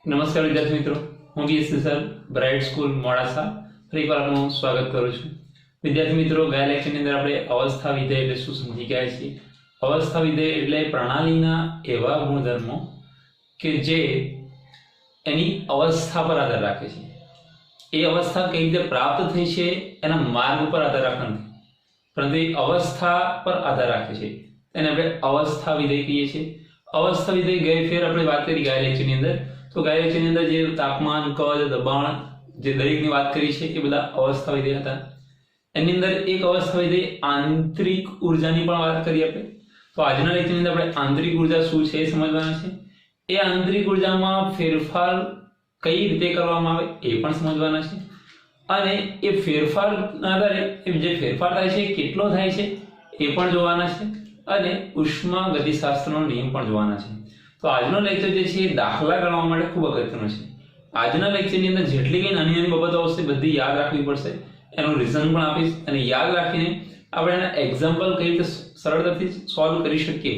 નમસ્કાર વિદ્યાર્થી મિત્રો, હું BSc sir bright school Modasa ફરી એકવાર આપનું સ્વાગત કરું છું. વિદ્યાર્થી મિત્રો, ગયા લેક્ચરની અંદર આપણે અવસ્થા વિધેય એટલે શું સમજી ગયા છીએ. અવસ્થા વિધેય એટલે પ્રણાલીના એવા ગુણધર્મો કે જે એની અવસ્થા પર આધાર રાખે છે. એ અવસ્થા કઈ રીતે પ્રાપ્ત થઈ છે એના માર્ગ પર આધાર રાખતા નથી, પરંતુ એ અવસ્થા પર આધાર રાખે છે. એને આપણે અવસ્થા વિધેય કહીએ છીએ. અવસ્થા વિધેય ગઈ ફેર આપણે વાત કરી ગયા લેક્ચરની અંદર. તો ગયા લેક્ચરની અંદર જે તાપમાન, કદ, દબાણ જે દરેકની વાત કરી છે એ બધા અવસ્થા વિધેય હતા. એની અંદર એક અવસ્થા વિધેય આંતરિક ઉર્જાની પણ વાત કરી આપણે. તો આજના લેક્ચરની અંદર આપણે આંતરિક ઉર્જા શું છે એ સમજવાના છે. એ આંતરિક ઉર્જામાં ફેરફાર કઈ રીતે કરવામાં આવે એ પણ સમજવાના છે. અને એ ફેરફારના આધારે જે ફેરફાર થાય છે કેટલો થાય છે એ પણ જોવાના છે. અને ઉષ્મા ગતિશાસ્ત્રનો નિયમ પણ જોવાના છે. તો આજનો લેક્ચર જે છે એ દાખલા ગણવા માટે ખૂબ અગત્યનો છે. આજના લેક્ચરની અંદર જેટલી કઈ નાની નાની બાબતો આવશે બધી યાદ રાખવી પડશે. એનું રીઝન પણ આપીશ અને યાદ રાખીને આપણે એના એક્ઝામ્પલ કઈ રીતે સરળતાથી સોલ્વ કરી શકીએ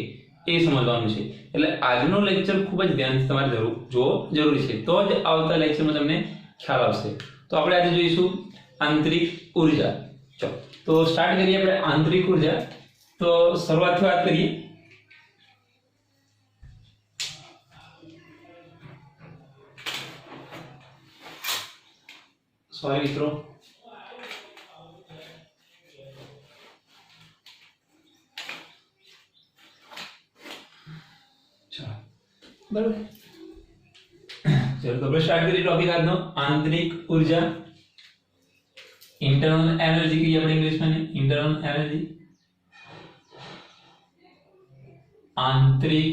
એ સમજવાનું છે. એટલે આજનો લેક્ચર ખૂબ જ ધ્યાનથી તમારે જોવો જરૂરી છે, તો જ આવતા લેક્ચરમાં તમને ખ્યાલ આવશે. તો આપણે આજે જોઈશું આંતરિક ઉર્જા. ચલો તો સ્ટાર્ટ કરીએ આપણે આંતરિક ઉર્જા. તો શરૂઆતથી વાત કરીએ. સોરી મિત્રો, બરાબર. ચલો તો આપણે સ્ટાર્ટ કરીએ ટોપિક આજનો આંતરિક ઉર્જા. ઇન્ટરનલ એનર્જી કહીએ આપણે ઇંગ્લિશમાં. ઇન્ટરનલ એનર્જી, આંતરિક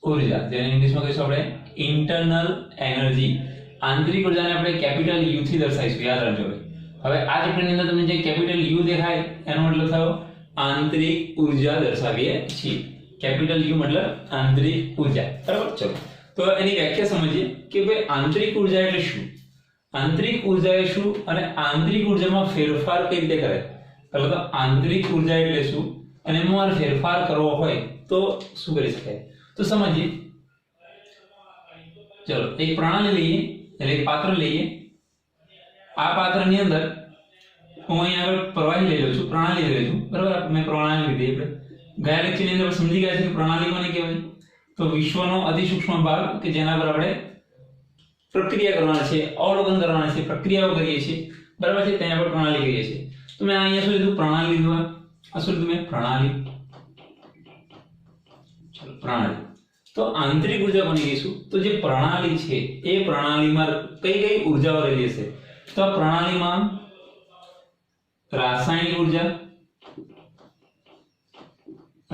ઉર્જા જેને ઇંગ્લિશમાં કહીશું આપણે ઇન્ટરનલ એનર્જી. આંતરિક ઉર્જાને આપણે કેપિટલ યુ થી દર્શાવીશું, યાદ રાખજો. હવે આ ચેપ્ટરની અંદર તમને જે કેપિટલ યુ દેખાય એનો મતલબ થયો આંતરિક ઉર્જા દર્શાવીએ છીએ. કેપિટલ યુ મતલબ આંતરિક ઉર્જા, બરાબર. ચલો તો એની વ્યાખ્યા સમજીએ કે ભાઈ આંતરિક ઉર્જા એટલે શું. આંતરિક ઉર્જા એ શું અને આંતરિક ઉર્જામાં ફેરફાર કઈ રીતે કરે. પહેલા તો આંતરિક ઉર્જા એટલે શું અને એમાં ફેરફાર કરવો હોય તો શું કરી શકાય તો સમજીએ. ચલો એક પ્રણાલી લઈએ, એટલે એક પાત્ર લઈએ. આ પાત્રની અંદર હું અહીંયા આગળ પ્રવાહી લઈ લઉં છું, પ્રણાલી લઈ લઉં છું, બરાબર. મેં પ્રણાલી લીધી. આપણે ગયા લેક્ચરની અંદર સમજી ગયા છે કે પ્રણાલી કોને કહેવાય. તો વિશ્વનો અતિ સૂક્ષ્મ ભાગ કે જેના પર આપણે પ્રક્રિયા કરવાના છે, અવલોકન કરવાના છે, પ્રક્રિયાઓ કરીએ છીએ, બરાબર છે, ત્યાં આપણે પ્રણાલી કહીએ છીએ. તો મેં અહીંયા શું લીધું, પ્રણાલી લીધું. આ શું લીધું મેં, પ્રણાલી. ચલો પ્રણાલી. તો આંતરિક ઉર્જા કોને કહીશું, તો જે પ્રણાલી છે એ પ્રણાલીમાં કઈ કઈ ઉર્જાઓ રહેલી હશે. તો આ પ્રણાલીમાં રાસાયણિક ઉર્જા,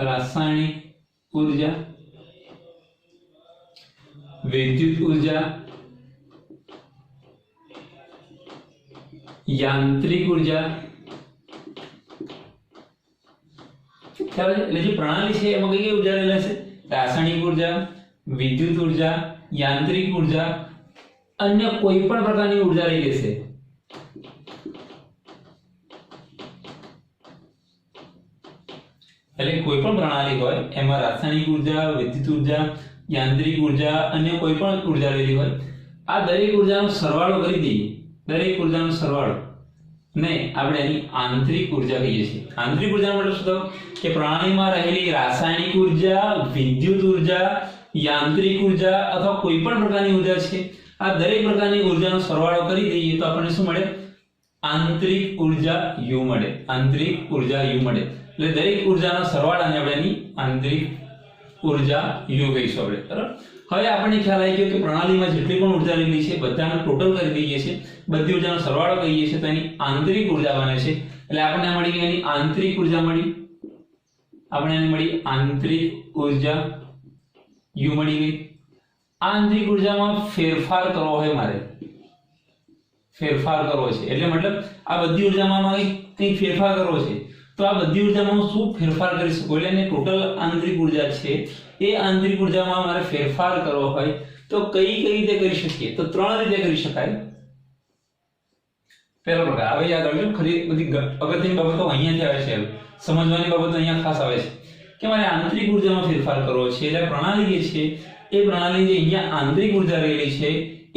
રાસાયણિક ઉર્જા, વિદ્યુત ઉર્જા, યાંત્રિક ઉર્જા. ખ્યાલ છે? એટલે જે પ્રણાલી છે એમાં કઈ કઈ ઉર્જા રહેલા છે, રાસાયણિક ઉર્જા, વિદ્યુત ઉર્જા, યાંત્રિક ઉર્જા, અન્ય કોઈ પણ પ્રકારની ઉર્જા રહેલી છે. એટલે કોઈ પણ પ્રણાલી હોય એમાં રાસાયણિક ઉર્જા, વિદ્યુત ઉર્જા, યાંત્રિક ઉર્જા, અન્ય કોઈ પણ ઉર્જા રહેલી હોય. આ દરેક ઉર્જાનો સરવાળો કરી દઈએ. દરેક ઉર્જાનો સરવાળો ને આપણે એની આંતરિક ઉર્જા કહીએ છીએ. આંતરિક ઉર્જાનો મતલબ શું થયો કે પ્રણાલીમાં રહેલી રાસાયણિક ઉર્જા, વિદ્યુત ઉર્જા, યાંત્રિક ઉર્જા અથવા કોઈ પણ પ્રકારની ઉર્જા છે, આ દરેક પ્રકારની ઉર્જાનો સરવાળો કરી દઈએ તો આપણને શું મળે, આંતરિક ઉર્જા યુ મળે. આંતરિક ઉર્જા યુ મળે. એટલે દરેક ઉર્જાનો સરવાળાને આપણે એની આંતરિક ઉર્જા યુ કહીશું આપણે, બરાબર. હવે આપણને ખ્યાલ આવી ગયો કે પ્રણાલીમાં જેટલી પણ ઉર્જા રહેલી છે બધાનો ટોટલ કરી દઈએ છીએ, બધી ઉર્જાનો સરવાળો કહીએ છીએ તો એની આંતરિક ઉર્જા બને છે. એટલે આપણને મળી ગઈ એની આંતરિક ઉર્જા મળી. આપણે એને મળી આંતરિક ઉર્જા યુ મળી ગઈ. આંતરિક ઉર્જામાં ફેરફાર કરવો હોય મારે, ફેરફાર કરવો છે એટલે મતલબ આ બધી ઉર્જામાં મારે કંઈક ફેરફાર કરવો છે તો આ બધી ઉર્જામાં હું શું ફેરફાર કરી શકું. એટલે એને ટોટલ આંતરિક ઉર્જા છે એ આંતરિક ઉર્જામાં મારે ફેરફાર કરવો હોય તો કઈ રીતે કરી શકીએ. તો ત્રણ રીતે કરી શકાય. પહેલો પ્રકાર હવે યાદ રાખજો, ખરી બધી અગત્યની બાબતો અહીંયાથી આવે છે, સમજવાની બાબતો અહીંયા ખાસ આવે છે. કે મારે આંતરિક ઉર્જામાં ફેરફાર કરવો છે એટલે પ્રણાલી જે છે એ પ્રણાલી જે અહીંયા આંતરિક ઉર્જા રહેલી છે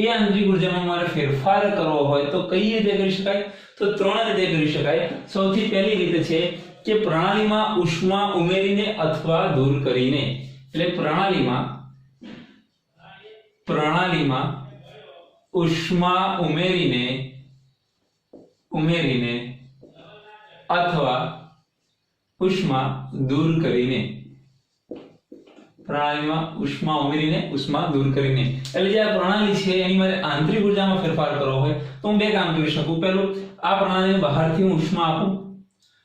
એ આંતરિક ઉર્જામાં મારે ફેરફાર કરવો હોય તો કઈ રીતે કરી શકાય? તો ત્રણ રીતે કરી શકાય. સૌથી પહેલી રીત છે કે પ્રણાલીમાં ઉષ્મા ઉમેરીને અથવા દૂર કરીને. એટલે પ્રણાલીમાં ઉષ્મા ઉમેરીને અથવા ઉષ્મા દૂર કરીને. પ્રણાલીમાં ઉષ્મા ઉમેરીને ઉષ્મા દૂર કરીને. એટલે જે આ પ્રણાલી છે એની મારે આંતરિક ઉર્જામાં ફેરફાર કરવો હોય તો હું બે કામ કરી શકું. પહેલું, આ પ્રણાલીને બહારથી હું ઉષ્મા આપું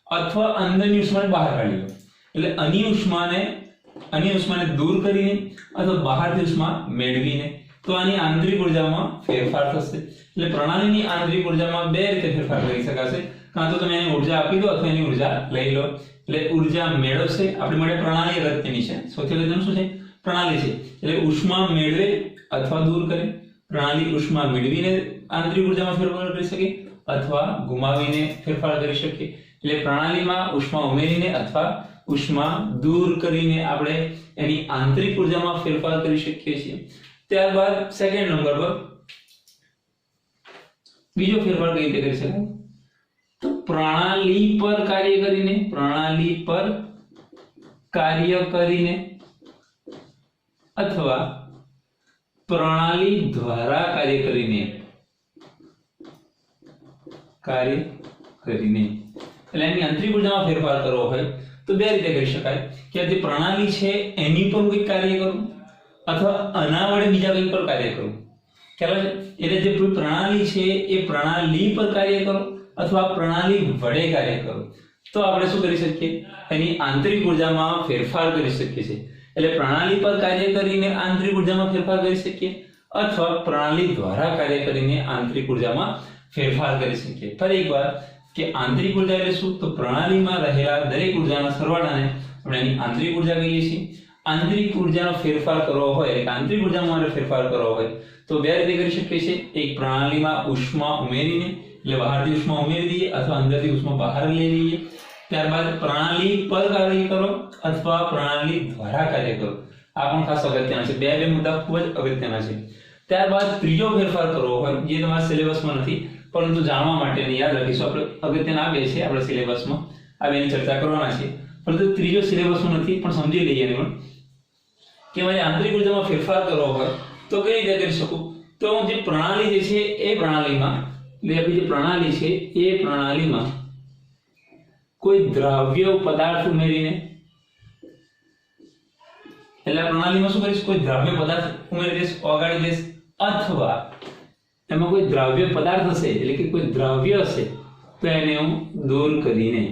અથવા અંદરની ઉષ્માને બહાર કાઢી લઉં. એટલે આની ઉષ્માને દૂર કરીને અથવા બહારથી ઉષ્મા મેળવીને તો આની આંતરિક ઉર્જામાં ફેરફાર થશે. એટલે પ્રણાલીની આંતરિક ઉર્જામાં બે રીતે ફેરફાર કરી શકાશે. કાં તો તમે એની ઉર્જા આપી દો અથવા એની ઉર્જા લઈ લો. એટલે ઉર્જા મેળવશે. આપણે માટે પ્રણાલી અગત્યની છે. સૌથી અગત્યનું શું છે? પ્રણાલી છે. એટલે ઉષ્મા મેળવે અથવા દૂર કરે. પ્રણાલી ઉષ્મા મેળવીને આંતરિક ઉર્જામાં ફેરફાર કરી શકે અથવા ગુમાવીને ફેરફાર કરી શકે. એટલે પ્રણાલીમાં ઉષ્મા ઉમેરીને અથવા ઉષ્મા દૂર કરીને આપણે એની આંતરિક ઉર્જામાં ફેરફાર કરી શકીએ છીએ. ત્યારબાદ સેકન્ડ નંબર પર બીજો ફેરફાર કઈ રીતે કરી શકાય? તો પ્રણાલી પર કાર્ય કરીને અથવા પ્રણાલી દ્વારા કાર્ય કરીને. એટલે એની આંતરિક ઉર્જામાં ફેરફાર કરવો હોય તો બે રીતે કરી શકાય કે જે પ્રણાલી છે એની પર કોઈ કાર્ય કરું અથવા આના વડે બીજા કંઈ પર કાર્ય કરું. ખ્યાલ છે? એટલે જે પ્રણાલી છે એ પ્રણાલી પર કાર્ય કરો અથવા પ્રણાલી વડે કાર્ય કરો તો આપણે શું કરી શકીએ? એની આંતરિક ઉર્જામાં ફેરફાર કરી શકીએ છીએ. એટલે પ્રણાલી પર કાર્ય કરીને આંતરિક ઉર્જામાં ફેરફાર કરી શકીએ અથવા પ્રણાલી દ્વારા કાર્ય કરીને આંતરિક ઉર્જામાં ફેરફાર કરી શકીએ. ફરી એકવાર કે આંતરિક ઉર્જા એટલે શું? તો પ્રણાલીમાં રહેલા દરેક ઉર્જાના સરવાળાને આપણે એની આંતરિક ઉર્જા કહીએ છીએ. આંતરિક ઉર્જાનો ફેરફાર કરવો હોય એટલે આંતરિક ઉર્જામાં મારે ફેરફાર કરવો હોય તો બે રીતે કરી શકીએ છીએ. એક, પ્રણાલીમાં ઉષ્મા ઉમેરીને, એટલે બહારથી ઉષ્મા ઉમેરી દઈએ અથવા અંદરથી ઉષ્મા બહાર લઈ લઈએ. ત્યારબાદ પ્રણાલી પર કાર્ય કરો અથવા પ્રણાલી દ્વારા કાર્ય કરો. આ પણ ખાસ અગત્યના છે. બે મુદ્દા ખૂબ જ અગત્યના છે. ત્યારબાદ ત્રીજો ફેરફાર કરવો હોય જે તમારા સિલેબસમાં નથી પરંતુ જાણવા માટે યાદ રાખીશું. આપણે અગત્યના બે છે આપણા સિલેબસમાં, આ બેની ચર્ચા કરવાના છે. પરંતુ ત્રીજો સિલેબસમાં નથી પણ સમજી લઈએ એને પણ કે મારે આંતરિક ઉર્જામાં ફેરફાર કરવો હોય તો કઈ રીતે કરી શકું? તો જે પ્રણાલી જે છે એ પ્રણાલીમાં, એટલે આપણી જે પ્રણાલી છે એ પ્રણાલીમાં કોઈ દ્રવ્ય પદાર્થ ઉમેરીને, એટલે પ્રણાલીમાં શું કરીશ? કોઈ દ્રવ્ય પદાર્થ ઉમેરી દઈશ, ઓગાળી દઈશ અથવા એમાં કોઈ દ્રવ્ય પદાર્થ હશે એટલે કે કોઈ દ્રવ્ય હશે તો એને હું દૂર કરીને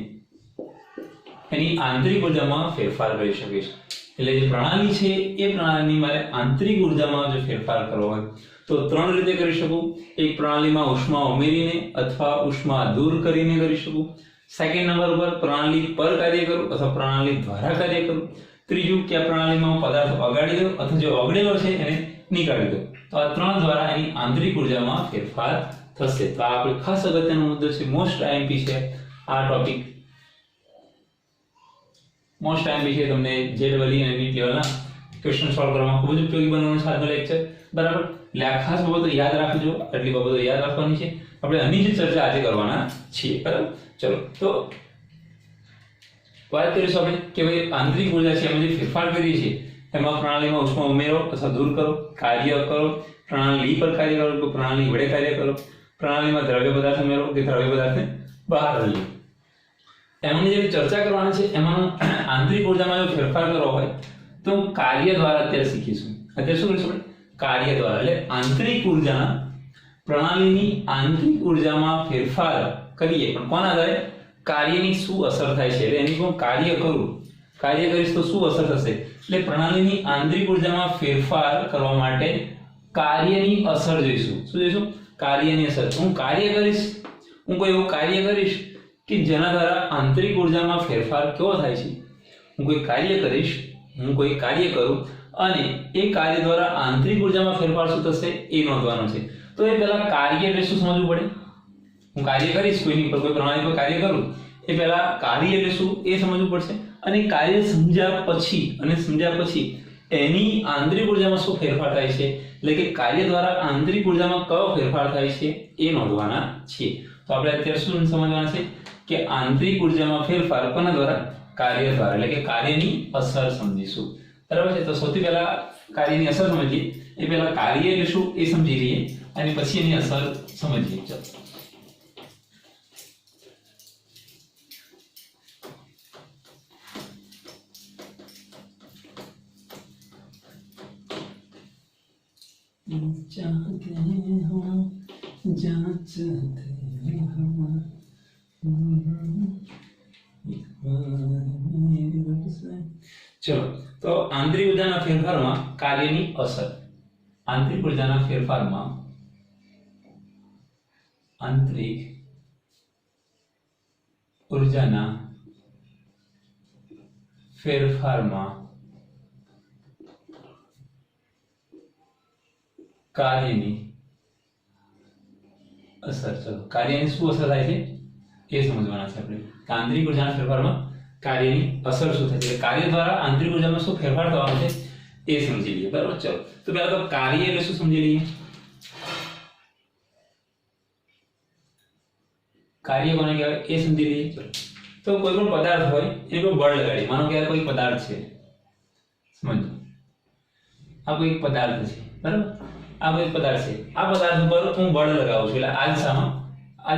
એની આંતરિક ઉર્જામાં ફેરફાર કરી શકીશ. એટલે જે પ્રણાલી છે એ પ્રણાલીની મારે આંતરિક ઉર્જામાં જો ફેરફાર કરવો હોય તો ત્રણ રીતે કરી શકું. એક, પ્રણાલીમાં ઉષ્મા ઉમેરીને અથવા ઉષ્મા દૂર કરીને કરી શકું. સેકન્ડ નંબર પર પ્રણાલી પર કાર્ય કરું અથવા પ્રણાલી દ્વારા કાર્ય કરું. ત્રીજું કે આ પ્રણાલીમાં પદાર્થ ઓગાળી દઉં અથવા જે ઓગળેલો છે એને નીકાળી દઉં. તો આ ત્રણ દ્વારા એની આંતરિક ઉર્જામાં ફેરફાર થશે. તો આ આપણે ખાસ અગત્યનો મુદ્દો છે. મોસ્ટ આઈએમપી છે આ ટોપિક. મોસ્ટ આઈએમપી છે. તમને જેડબલઈ અને નીટ લેવલના ક્વેશ્ચન સોલ્વ કરવામાં ખૂબ જ ઉપયોગી બનવાનું છે આજનો લેક્ચર. બરાબર? એટલે આ ખાસ બાબતો યાદ રાખજો. આટલી બાબતો યાદ રાખવાની છે. આપણે આની જ ચર્ચા આજે કરવાના છીએ. બરાબર? ચલો તો વાત કરીશું આપણે કે ભાઈ આંતરિક ઉર્જા છે એમાં જે ફેરફાર કરીએ છીએ એમાં પ્રણાલીમાં ઉષ્મા ઉમેરો અથવા દૂર કરો, કાર્ય કરો, પ્રણાલી પર કાર્ય કરો તો પ્રણાલી વડે કાર્ય કરો, પ્રણાલીમાં દ્રવ્ય પદાર્થ ઉમેરો કે દ્રવ્ય પદાર્થને બહાર લઈ લો. એમની જે ચર્ચા કરવાની છે એમાં આંતરિક ઉર્જામાં જો ફેરફાર કરવો હોય તો કાર્ય દ્વારા અત્યારે શીખીશું. અત્યારે શું કરીશું આપણે? કાર્ય દ્વારા. એટલે આંતરિક ઉર્જા, પ્રણાલીની આંતરિક ઉર્જામાં ફેરફાર કરીએ પણ કોના આધારે? કાર્યની શું અસર થાય છે. એટલે એની હું કાર્ય કરું, કાર્ય કરીશ તો શું અસર થશે? એટલે પ્રણાલીની આંતરિક ઉર્જામાં ફેરફાર કરવા માટે કાર્યની અસર જોઈશું. શું જોઈશું? કાર્યની અસર. હું કાર્ય કરીશ, હું કોઈ એવું કાર્ય કરીશ કે જેના દ્વારા આંતરિક ઉર્જામાં ફેરફાર કેવો થાય છે. હું કોઈ કાર્ય કરીશ, હું કોઈ કાર્ય કરું અને એ કાર્ય દ્વારા આંતરિક ઉર્જામાં ફેરફાર શું થશે એ નોંધવાનું છે. તો એ પહેલા કાર્ય એટલે શું સમજવું પડે. હું કાર્ય કરીશ કોઈની પર, કોઈ પ્રણાલી પર કાર્ય કરું એ પહેલા કાર્ય એટલે શું એ સમજવું પડશે. અને કાર્ય સમજ્યા પછી એની આંતરિક ઉર્જામાં શું ફેરફાર થાય છે, એટલે કે કાર્ય દ્વારા આંતરિક ઉર્જામાં કયો ફેરફાર થાય છે એ નોંધવાના છે. તો આપણે અત્યારે શું સમજવાના છે કે આંતરિક ઉર્જામાં ફેરફાર કોના દ્વારા? કાર્ય દ્વારા, એટલે કે કાર્યની અસર સમજીશું. બરાબર છે. તો સૌથી પહેલા કાર્યની અસર સમજીએ. એ પહેલા કાર્ય એટલે શું એ સમજી લઈએ અને પછી એની અસર સમજીએ. ચલો चाहते हो जांचते हो चलो तो आंतरिक ऊर्जाના ફેરફારમાં કાર્યની અસર. આંતરિક ઊર્જાના ફેરફારમાં આંતરિક ઊર્જાના ફેરફારમાં કાર્યની અસર. ચલો કાર્યની શું અસર થાય છે એ સમજવાના છે આપણે. આંતરિક ઊર્જાના ફેરફારમાં કાર્યની અસર શું થાય છે, કાર્ય દ્વારા આંતરિક ઊર્જામાં શું ફેરફાર થવાનો છે એ સમજી લઈએ. બરાબર. ચલો તો પહેલા તો કાર્ય એટલે શું સમજી લઈએ. કાર્ય કોને કહેવાય એ સમજી લઈએ. ચલો તો કોઈ પણ પદાર્થ હોય એને કોઈ બળ લગાડીએ. માનો કે આ કોઈ પદાર્થ છે, સમજો આ કોઈ પદાર્થ છે. બરાબર. આ કોઈ પદાર્થ છે. આ પદાર્થ ઉપર હું બળ લગાવું છું, એટલે આ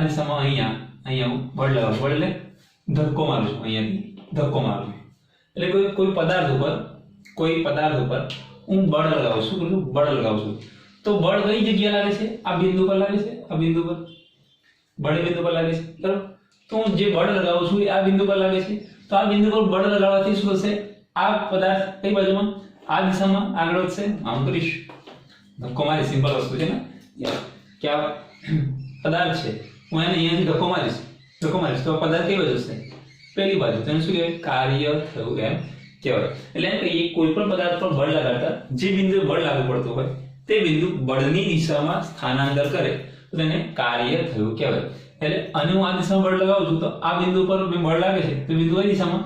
દિશામાં અહીંયા હું બળ લગાવું છું. બળ એટલે ધક્કો મારું છું, અહીંયાથી ધક્કો મારું છું. એટલે કોઈ પદાર્થ ઉપર હું બળ લગાવું છું. બળ લગાવું છું તો બળ કઈ જગ્યાએ લાગે છે? આ બિંદુ પર લાગે છે. આ બિંદુ પર બળ બિંદુ પર લાગે છે. બરાબર. તો હું જે બળ લગાવું છું એ આ બિંદુ પર લાગે છે. તો આ બિંદુ પર બળ લગાવવાથી શું થશે? આ પદાર્થ કઈ બાજુમાં? આ દિશામાં આગળ વધશે. આમ કરીશ, ધક્કો મારી. સિમ્પલ વસ્તુ છે ને કે આ પદાર્થ છે, હું એને અહીંયાથી ધક્કો મારીશ તો પદાર્થ કઈ બાજુ હશે? પહેલી બાજુ. તો એને શું કહેવાય? કાર્ય થયું એમ કહેવાય. એટલે એમ કહીએ કોઈ પણ પદાર્થ પર બળ લગાડતા જે બિંદુએ બળ લાગુ પડતું હોય તે બિંદુ બળની દિશામાં સ્થાનાંતર કરે તો તેને કાર્ય થયું કહેવાય. એટલે અને હું આ દિશામાં બળ લગાવું છું તો આ બિંદુ પર બળ લાગે છે તો બિંદુ કઈ દિશામાં?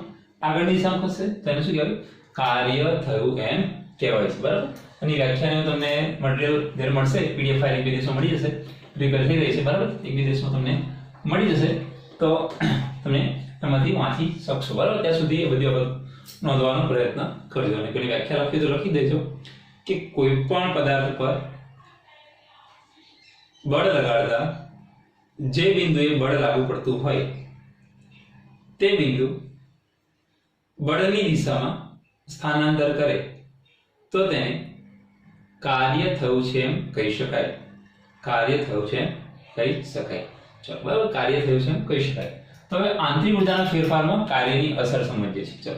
આગળની દિશામાં ખસશે. તો એને શું કહેવાય? કાર્ય થયું એમ કહેવાય છે. બરાબર. અને વ્યાખ્યાને તમને મટીરીયલ જ્યારે મળશે પીડીએફ ફાઇલ એક બે દિવસમાં મળી જશે, પ્રિપેર થઈ રહી છે. બરાબર. એક બે દિવસમાં તમને મળી જશે તો તમે એમાંથી વાંચી શકશો. બરાબર. ત્યાં સુધી એ બધી બાબત નોંધવાનો પ્રયત્ન કરજો. અને પેલી વ્યાખ્યા લખી તો લખી દેજો કે કોઈ પણ પદાર્થ પર બળ લગાડતા જે બિંદુએ બળ લાગુ પડતું હોય તે બિંદુ બળની દિશામાં સ્થાનાંતર કરે તો તેને કાર્ય થયું છે એમ કહી શકાય. કાર્ય થયું છે એમ કહી શકાય. ચલો બરાબર. કાર્ય થયું છે એમ કહી શકાય. તો હવે આંતરિક ઊર્જાના ફેરફારમાં કાર્યની અસર સમજીએ છીએ. ચલો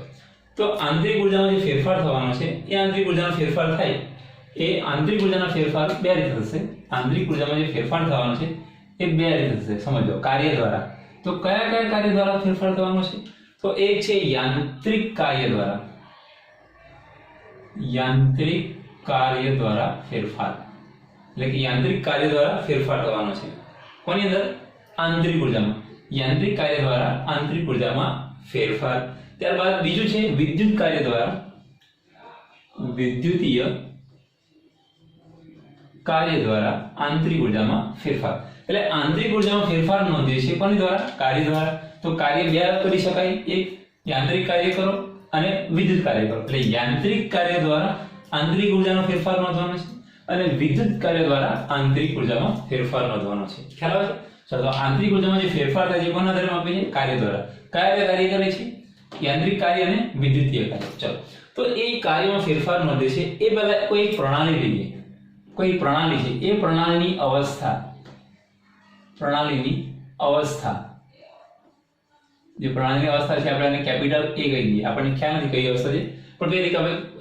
તો આંતરિક ઊર્જામાં જે ફેરફાર થવાનો છે એ આંતરિક ઊર્જાનો ફેરફાર થાય એ આંતરિક ઊર્જાના ફેરફાર બે રીતે થશે. આંતરિક ઊર્જામાં જે ફેરફાર થવાનો છે એ બે રીતે થશે. સમજો કાર્ય દ્વારા. તો કયા કયા કાર્ય દ્વારા ફેરફાર થવાનો છે? તો એક છે યાંત્રિક કાર્ય દ્વારા. યાંત્રિક કાર્ય દ્વારા ફેરફાર, એટલે કે યાંત્રિક કાર્ય દ્વારા ફેરફાર થવાનો છે. કોની અંદર? આંતરિક ઊર્જામાં. યાંત્રિક કાર્ય દ્વારા આંતરિક ઊર્જામાં ફેરફાર. ત્યારબાદ બીજું છે વિદ્યુત કાર્ય દ્વારા. વિદ્યુતીય કાર્ય દ્વારા આંતરિક ઊર્જામાં ફેરફાર. એટલે આંતરિક ઊર્જામાં ફેરફાર નોંધે છે કોની દ્વારા? કાર્ય દ્વારા. તો કાર્ય બે કરી શકાય. એક યાંત્રિક કાર્ય કરો અને વિદ્યુત કાર્ય કરો. એટલે યાંત્રિક કાર્ય દ્વારા આંતરિક ઊર્જાનો ફેરફાર નોંધવાનો છે અને વિદ્યુત કાર્ય દ્વારા આંતરિક ઊર્જામાં ફેરફાર નોંધવાનો છે. ખ્યાલ આવે છે? ચલો આંતરિક ઊર્જામાં જે ફેરફાર થાય છે કોના આધારે માપે છે? કાર્ય દ્વારા. કયા બે કાર્ય કરે છે? યાંત્રિક કાર્ય અને વિદ્યુતીય કાર્ય. ચલો તો એ કાર્યમાં ફેરફાર નોંધે છે એ પહેલા કોઈ પ્રણાલી લઈએ. કોઈ પ્રણાલી છે એ પ્રણાલીની અવસ્થા જે પ્રણાલીની અવસ્થા છે આપણે એને કેપિટલ A કહી દઈએ. આપણને ખ્યાલ નથી કઈ અવસ્થા છે પણ કઈ રીતે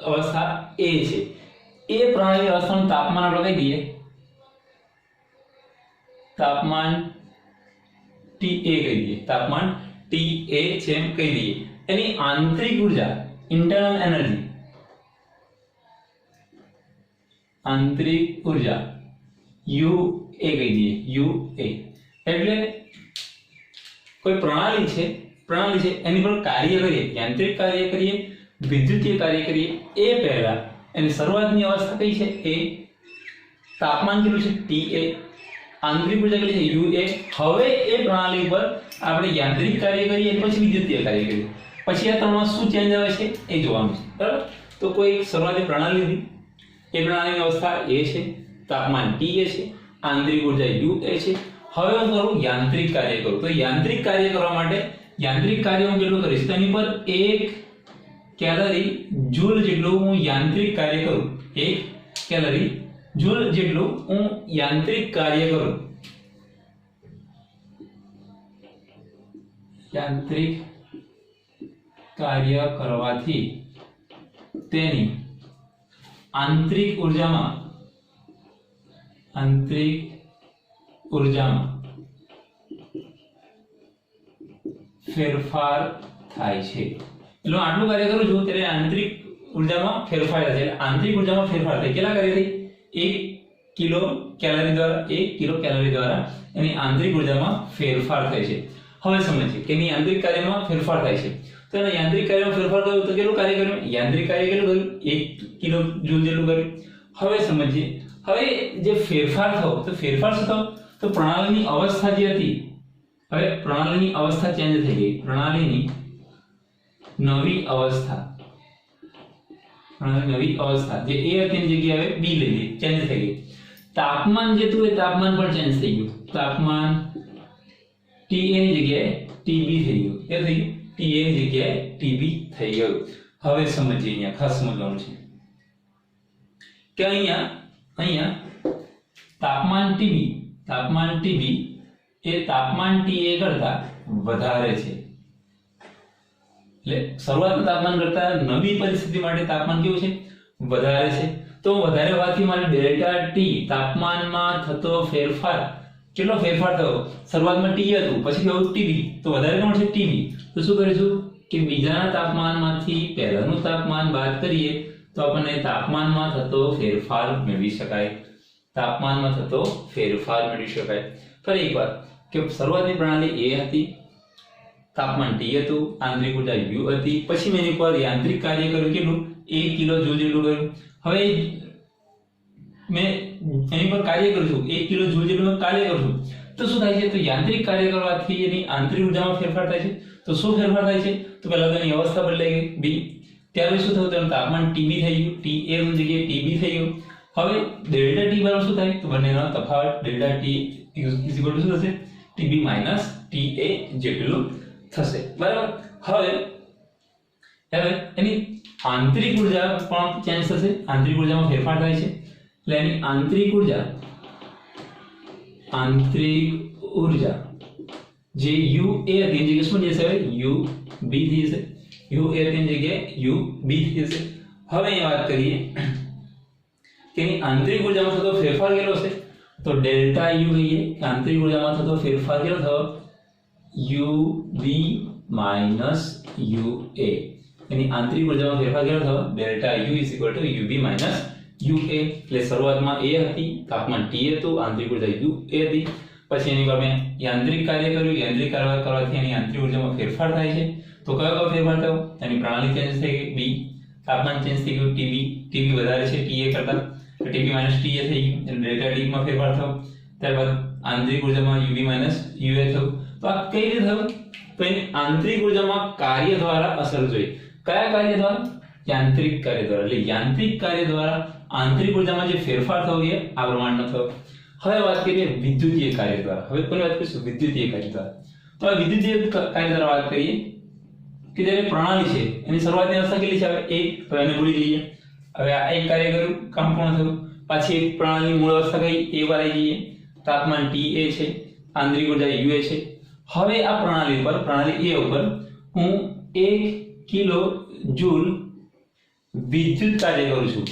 અવસ્થા A છે. એ પ્રણાલી અવસ્થાનું તાપમાન આપણે કહી દઈએ તાપમાન TA કહી દઈએ. તાપમાન TA છે એમ કહી દઈએ. એની આંતરિક ઉર્જા ઇન્ટરનલ એનર્જી, આંતરિક ઉર્જા UA કહી દઈએ. UA એટલે કોઈ પ્રણાલી છે એની પર કાર્ય કરીએ, યાંત્રિક કાર્ય કરીએ, વિદ્યુતીય કાર્ય કરીએ એ પહેલા એની શરૂઆતની અવસ્થા કઈ છે? એ તાપમાન કેટલું છે? TA, આંતરિક ઉર્જા કેટલી છે? UA. હવે એ પ્રણાલી પર આપણે યાંત્રિક કાર્ય કરીએ પછી વિદ્યુતીય કાર્ય કરીએ, પછી આ ત્રણમાં શું ચેન્જ આવે છે એ જોવાનું છે, બરાબર? તો કોઈ શરૂઆતી પ્રણાલી લીધી, એ પ્રણાલીની અવસ્થા A છે, તાપમાન TA છે, આંતરિક ઉર્જા UA છે. હવે હું કરું યાંત્રિક કાર્ય કરું, તો યાંત્રિક કાર્ય કરવા માટે યાંત્રિક કાર્ય હું કેટલું કરીશ? તો એની પર 1 કેલરી જૂલ જેટલું હું યાંત્રિક કાર્ય કરું, 1 કેલરી જૂલ જેટલું હું યાંત્રિક કાર્ય કરું. યાંત્રિક કાર્ય કરવાથી તેની આંતરિક ઉર્જામાં ફેરફાર થાય છે. એટલે આટલું કાર્ય કરું છું ત્યારે આંતરિક ઉર્જામાં ફેરફાર થાય છે. એટલે આંતરિક ઉર્જામાં ફેરફાર થાય કેટલા કાર્ય થઈ? 1 કિલો કેલરી દ્વારા એની આંતરિક ઉર્જામાં ફેરફાર થાય છે. હવે સમજીએ કે એની યાંત્રિક કાર્યમાં ફેરફાર થાય છે. તો એના યાંત્રિક કાર્યમાં ફેરફાર કર્યો તો કેટલું કાર્ય કર્યું? યાંત્રિક કાર્ય કેટલું કર્યું? 1 કિલો જૂલ જેટલું કર્યું. હવે સમજીએ, હવે જે ફેરફાર થયો તો ફેરફાર શું થયો? તો પ્રણાલીની અવસ્થા જે હતી, હવે પ્રણાલીની અવસ્થા ચેન્જ થઈ ગઈ. પ્રણાલીની નવી અવસ્થા જે A હતી એની જગ્યાએ B લઈ લીધી, ચેન્જ થઈ ગઈ. તાપમાન જે હતું એ તાપમાન પણ ચેન્જ થઈ ગયું. તાપમાન TA ની જગ્યાએ TB થઈ ગયું. એ થઈ ગયું TA ની જગ્યાએ TB થઈ ગયું. હવે સમજીએ, અહીંયા ખાસ સમજવાનું છે કે અહીંયા તાપમાન TB એ તાપમાન TA કરતા વધારે છે. એટલે શરૂઆતના તાપમાન કરતા નવી પરિસ્થિતિ માટે તાપમાન કેવું છે? વધારે છે. તો વધારે હોવાથી મારે ડેલ્ટા T તાપમાનમાં થતો ફેરફાર, કેટલો ફેરફાર થયો? શરૂઆતમાં T હતું, પછી થયું TB, તો વધારે કોણ છે? TB. તો શું કરીશું કે બીજાના તાપમાનમાંથી પહેલાનું તાપમાન બાદ કરીએ તો આપણને તાપમાનમાં થતો ફેરફાર મેળવી શકાય. ફરી એકવાર કે શરૂઆતની પ્રણાલી A હતી, તાપમાન T હતું, આંતરિક ઉર્જા U હતી, પછી મેં એની પર યાંત્રિક કાર્ય કર્યું કેટલું? 1 કિલો જૂલ જેટલું કર્યું. હવે મેં એની પર કાર્ય કરું છું, 1 કિલો જૂલ જેટલું કાર્ય કરું છું, તો શું થાય છે? તો યાંત્રિક કાર્ય કરવાથી એની આંતરિક ઉર્જામાં ફેરફાર થાય છે. તો શું ફેરફાર થાય છે? તો પહેલા તો એની અવસ્થા બદલાઈ ગઈ B, ત્યારબાદ શું થયું? તેનું તાપમાન TB થઈ ગયું, TA ની જગ્યાએ TB થઈ ગયું. હવે ડેલ્ટા T બરાબર શું થાય? તો બંનેનો તફાવત ડેલ્ટા T શું થશે? TB TA જેટલું થશે, બરાબર? હવે એની આંતરિક ઉર્જા પણ ચેન્જ થશે, આંતરિક ઉર્જામાં ફેરફાર થાય છે. એટલે એની આંતરિક ઉર્જા જે UA હતી એની જગ્યાએ શું જશે? UB થઈ જશે. UA હતી એની જગ્યાએ UB થઈ જશે. હવે અહીં વાત કરીએ કે એની આંતરિક ઉર્જામાં થતો ફેરફાર કેટલો છે? તો ડેલ્ટા U કહીએ કે આંતરિક ઉર્જામાં થતો ફેરફાર કેટલો થયો? UB UA. એની આંતરિક ઉર્જામાં ફેરફાર કેટલો થયો? Delta U UB UA. એટલે શરૂઆતમાં A હતી, તાપમાન T હતું, આંતરિક ઉર્જા UA હતી, પછી એની પર મેં યાંત્રિક કાર્ય કર્યું. યાંત્રિક કાર્ય કરવાથી એની આંતરિક ઉર્જામાં ફેરફાર થાય છે. તો કયો ફેરફાર થયો? એની પ્રણાલી ચેન્જ થઈ ગઈ B, તાપમાન ચેન્જ થઈ ગયું TB વધારે છે TA કરતા, તો TB TA થઈ ગયું, એટલે ડેલ્ટા T માં ફેરફાર થયો. ત્યારબાદ આંતરિક ઉર્જામાં UB UA થયું. તો આ કઈ રીતે થયું? તો એની આંતરિક ઉર્જામાં કાર્ય દ્વારા અસર જોઈ. કયા કાર્ય દ્વારા? યાંત્રિક કાર્ય દ્વારા. એટલે યાંત્રિક કાર્ય દ્વારા આંતરિક ઉર્જામાં જે ફેરફાર થયો એ આ પ્રમાણનો થયો. હવે વાત કરીએ વિદ્યુતીય કાર્ય દ્વારા. હવે કોની વાત કરીશું? વિદ્યુતીય કાર્ય દ્વારા. તો આ વિદ્યુતીય કાર્ય દ્વારા વાત કરીએ કે જે પ્રણાલી છે એની શરૂઆતની અવસ્થા કેટલી છે? હવે 1, તો એને ભૂલી જઈએ. હવે આ એક કાર્ય કર્યું, કામ પૂર્ણ થયું. પાછી એક પ્રણાલીની મૂળ અવસ્થા કઈ? A પર આવી જઈએ. તાપમાન TA છે, આંતરિક ઉર્જા UA છે. હવે આ પ્રણાલી A ઉપર હું 1 કિલો જૂલ વિદ્યુત કાર્ય કરું છું.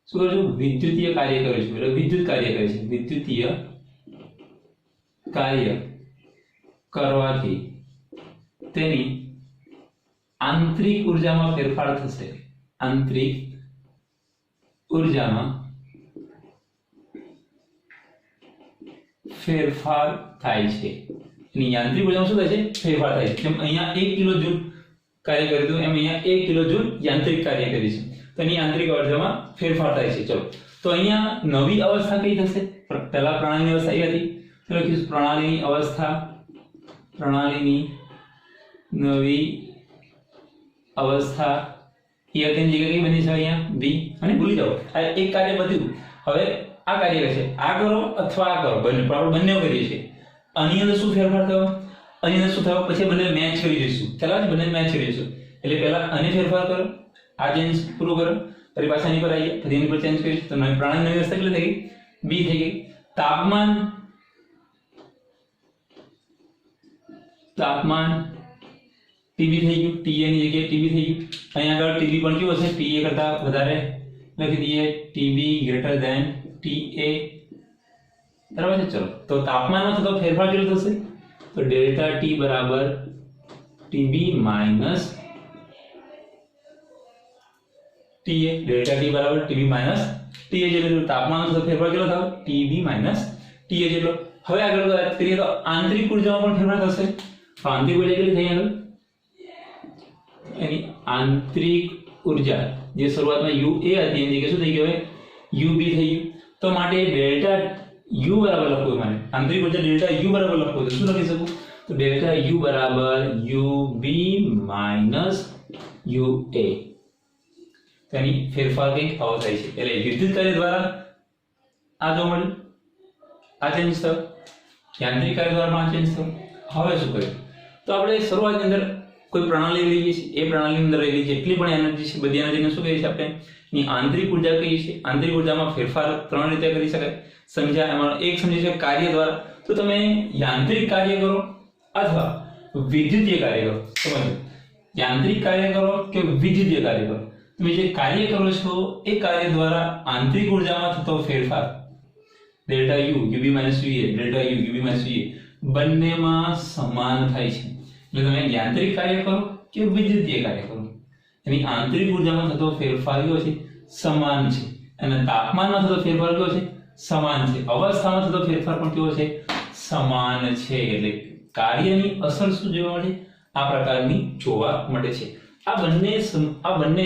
શું કરું છું? વિદ્યુતીય કાર્ય કરું છું. એટલે વિદ્યુત કાર્ય કરે છે. વિદ્યુતીય કાર્ય કરવાથી તેની આંતરિક ઉર્જામાં ફેરફાર થશે. આંતરિક ઉર્જામાં ફેરફાર થાય છે. એની યાંત્રિક ઉર્જામાં શું થાય છે? ફેરફાર થાય છે. જેમ અહીંયા 1 કિલો જૂલ કાર્ય કર્યું હતું એમ અહીંયા 1 કિલો જૂલ યાંત્રિક કાર્ય કરી છે. તો તો એની આંતરિક ઉર્જામાં ફેરફાર થાય છે. ચલો તો અહીંયા નવી અવસ્થા કઈ થશે? પહેલા પ્રણાલીની અવસ્થા એ હતી, તો લખીશું પ્રણાલીની અવસ્થા, પ્રણાલીની નવી અવસ્થા એ તેની જગ્યાએ કઈ બની છે અહીંયા બી. અને ભૂલી જાઓ આ એક કાર્ય બધું. હવે આ કાર્ય છે, આ કરો અથવા આ કરો, બંને પણ આપણે બંને કરીએ છીએ. આની અંદર શું ફેરફાર થયો? આની અંદર શું થયો? પછી બંને મેચ કરી દઈશું. ચાલો બંને મેચ કરી દઈશું. એટલે પહેલા આને ફેરફાર કરો, આ ચેન્જ પૂરો કરો, ફરી પાછા આની પર આવીએ, ફરી એની પર ચેન્જ કરીશું. તો નવી પ્રણાલી નવી અવસ્થા કેટલી થઈ ગઈ? બી થઈ ગઈ. તાપમાન ટીબી થઈ ગયું, ટીએ ની જગ્યાએ ટીબી થઈ ગયું. અહીંયા આગળ ટીબી પણ કેવું હશે? ટીએ કરતા વધારે લખી દઈએ, ટીબી ગ્રેટર ધેન ટીએ. બરાબર છે. ચલો તો તાપમાનમાં થતો ફેરફાર કેટલો થશે? તો ડેલ્ટા ટી બરાબર ટીબી માઇનસ ટીએ. ડેલ્ટા ટી બરાબર ટીબી માઇનસ ટીએ જેટલો તાપમાનનો થતો ફેરફાર કેટલો થયો? ટીબી માઇનસ ટીએ જેટલો. હવે આગળ વાત કરીએ તો આંતરિક ઉર્જામાં પણ ફેરફાર થશે. આંતરિક ઉર્જા કેટલી થઈ? આગળ એની આંતરિક ઉર્જા જે શરૂઆતમાં યુ એ હતી એની જગ્યાએ શું થઈ ગયું? યુ બી થઈ ગયું. તો માટે ડેલ્ટા યુ બરાબર લખવું મને આંતરિક ઉર્જા ડેલ્ટા યુ બરાબર લખવું તો શું લખી શકું? તો ડેલ્ટા યુ બરાબર યુ બી માઇનસ યુ એ. તેની ફેરફાર કંઈક આવો થાય છે. એટલે વિદ્યુત કાર્ય દ્વારા આ જો મળ્યું, આ ચેન્જ થયો, યાંત્રિક કાર્ય દ્વારા આ ચેન્જ થયો. હવે શું કર્યું? તો આપણે શરૂઆતની અંદર કોઈ પ્રણાલી લઈએ છીએ, એ પ્રણાલીની અંદર રહેલી જેટલી પણ એનર્જી છે બધી એનર્જીને શું કહીએ છીએ આપણે? એની આંતરિક ઉર્જા કહીએ છીએ. આંતરિક ઉર્જામાં ફેરફાર ત્રણ રીતે કરી શકાય. સમજ્યા? એમાં એક સમજી છે કાર્ય દ્વારા. તો તમે યાંત્રિક કાર્ય કરો અથવા વિદ્યુતીય કાર્ય કરો. સમજો, યાંત્રિક કાર્ય કરો કે વિદ્યુતીય કાર્ય કરો, તમે જે કાર્ય કરો છો એ કાર્ય દ્વારા આંતરિક ઉર્જામાં થતો ફેરફાર delta you UB minus UA, delta you UB minus UA બંનેમાં સમાન થાય છે. એટલે તમે યાંત્રિક કાર્ય કરો કે વિદ્યુતીય કાર્ય કરો, એની આંતરિક ઉર્જામાં થતો ફેરફાર કયો છે? સમાન છે. અને તાપમાનમાં થતો ફેરફાર કયો છે? સમાન છે. અવસ્થામાં થતો ફેરફાર પણ કેવો છે? સમાન છે. એટલે કાર્યની અસર શું જોવા મળે? આ પ્રકારની જોવા મળે છે. આ બંને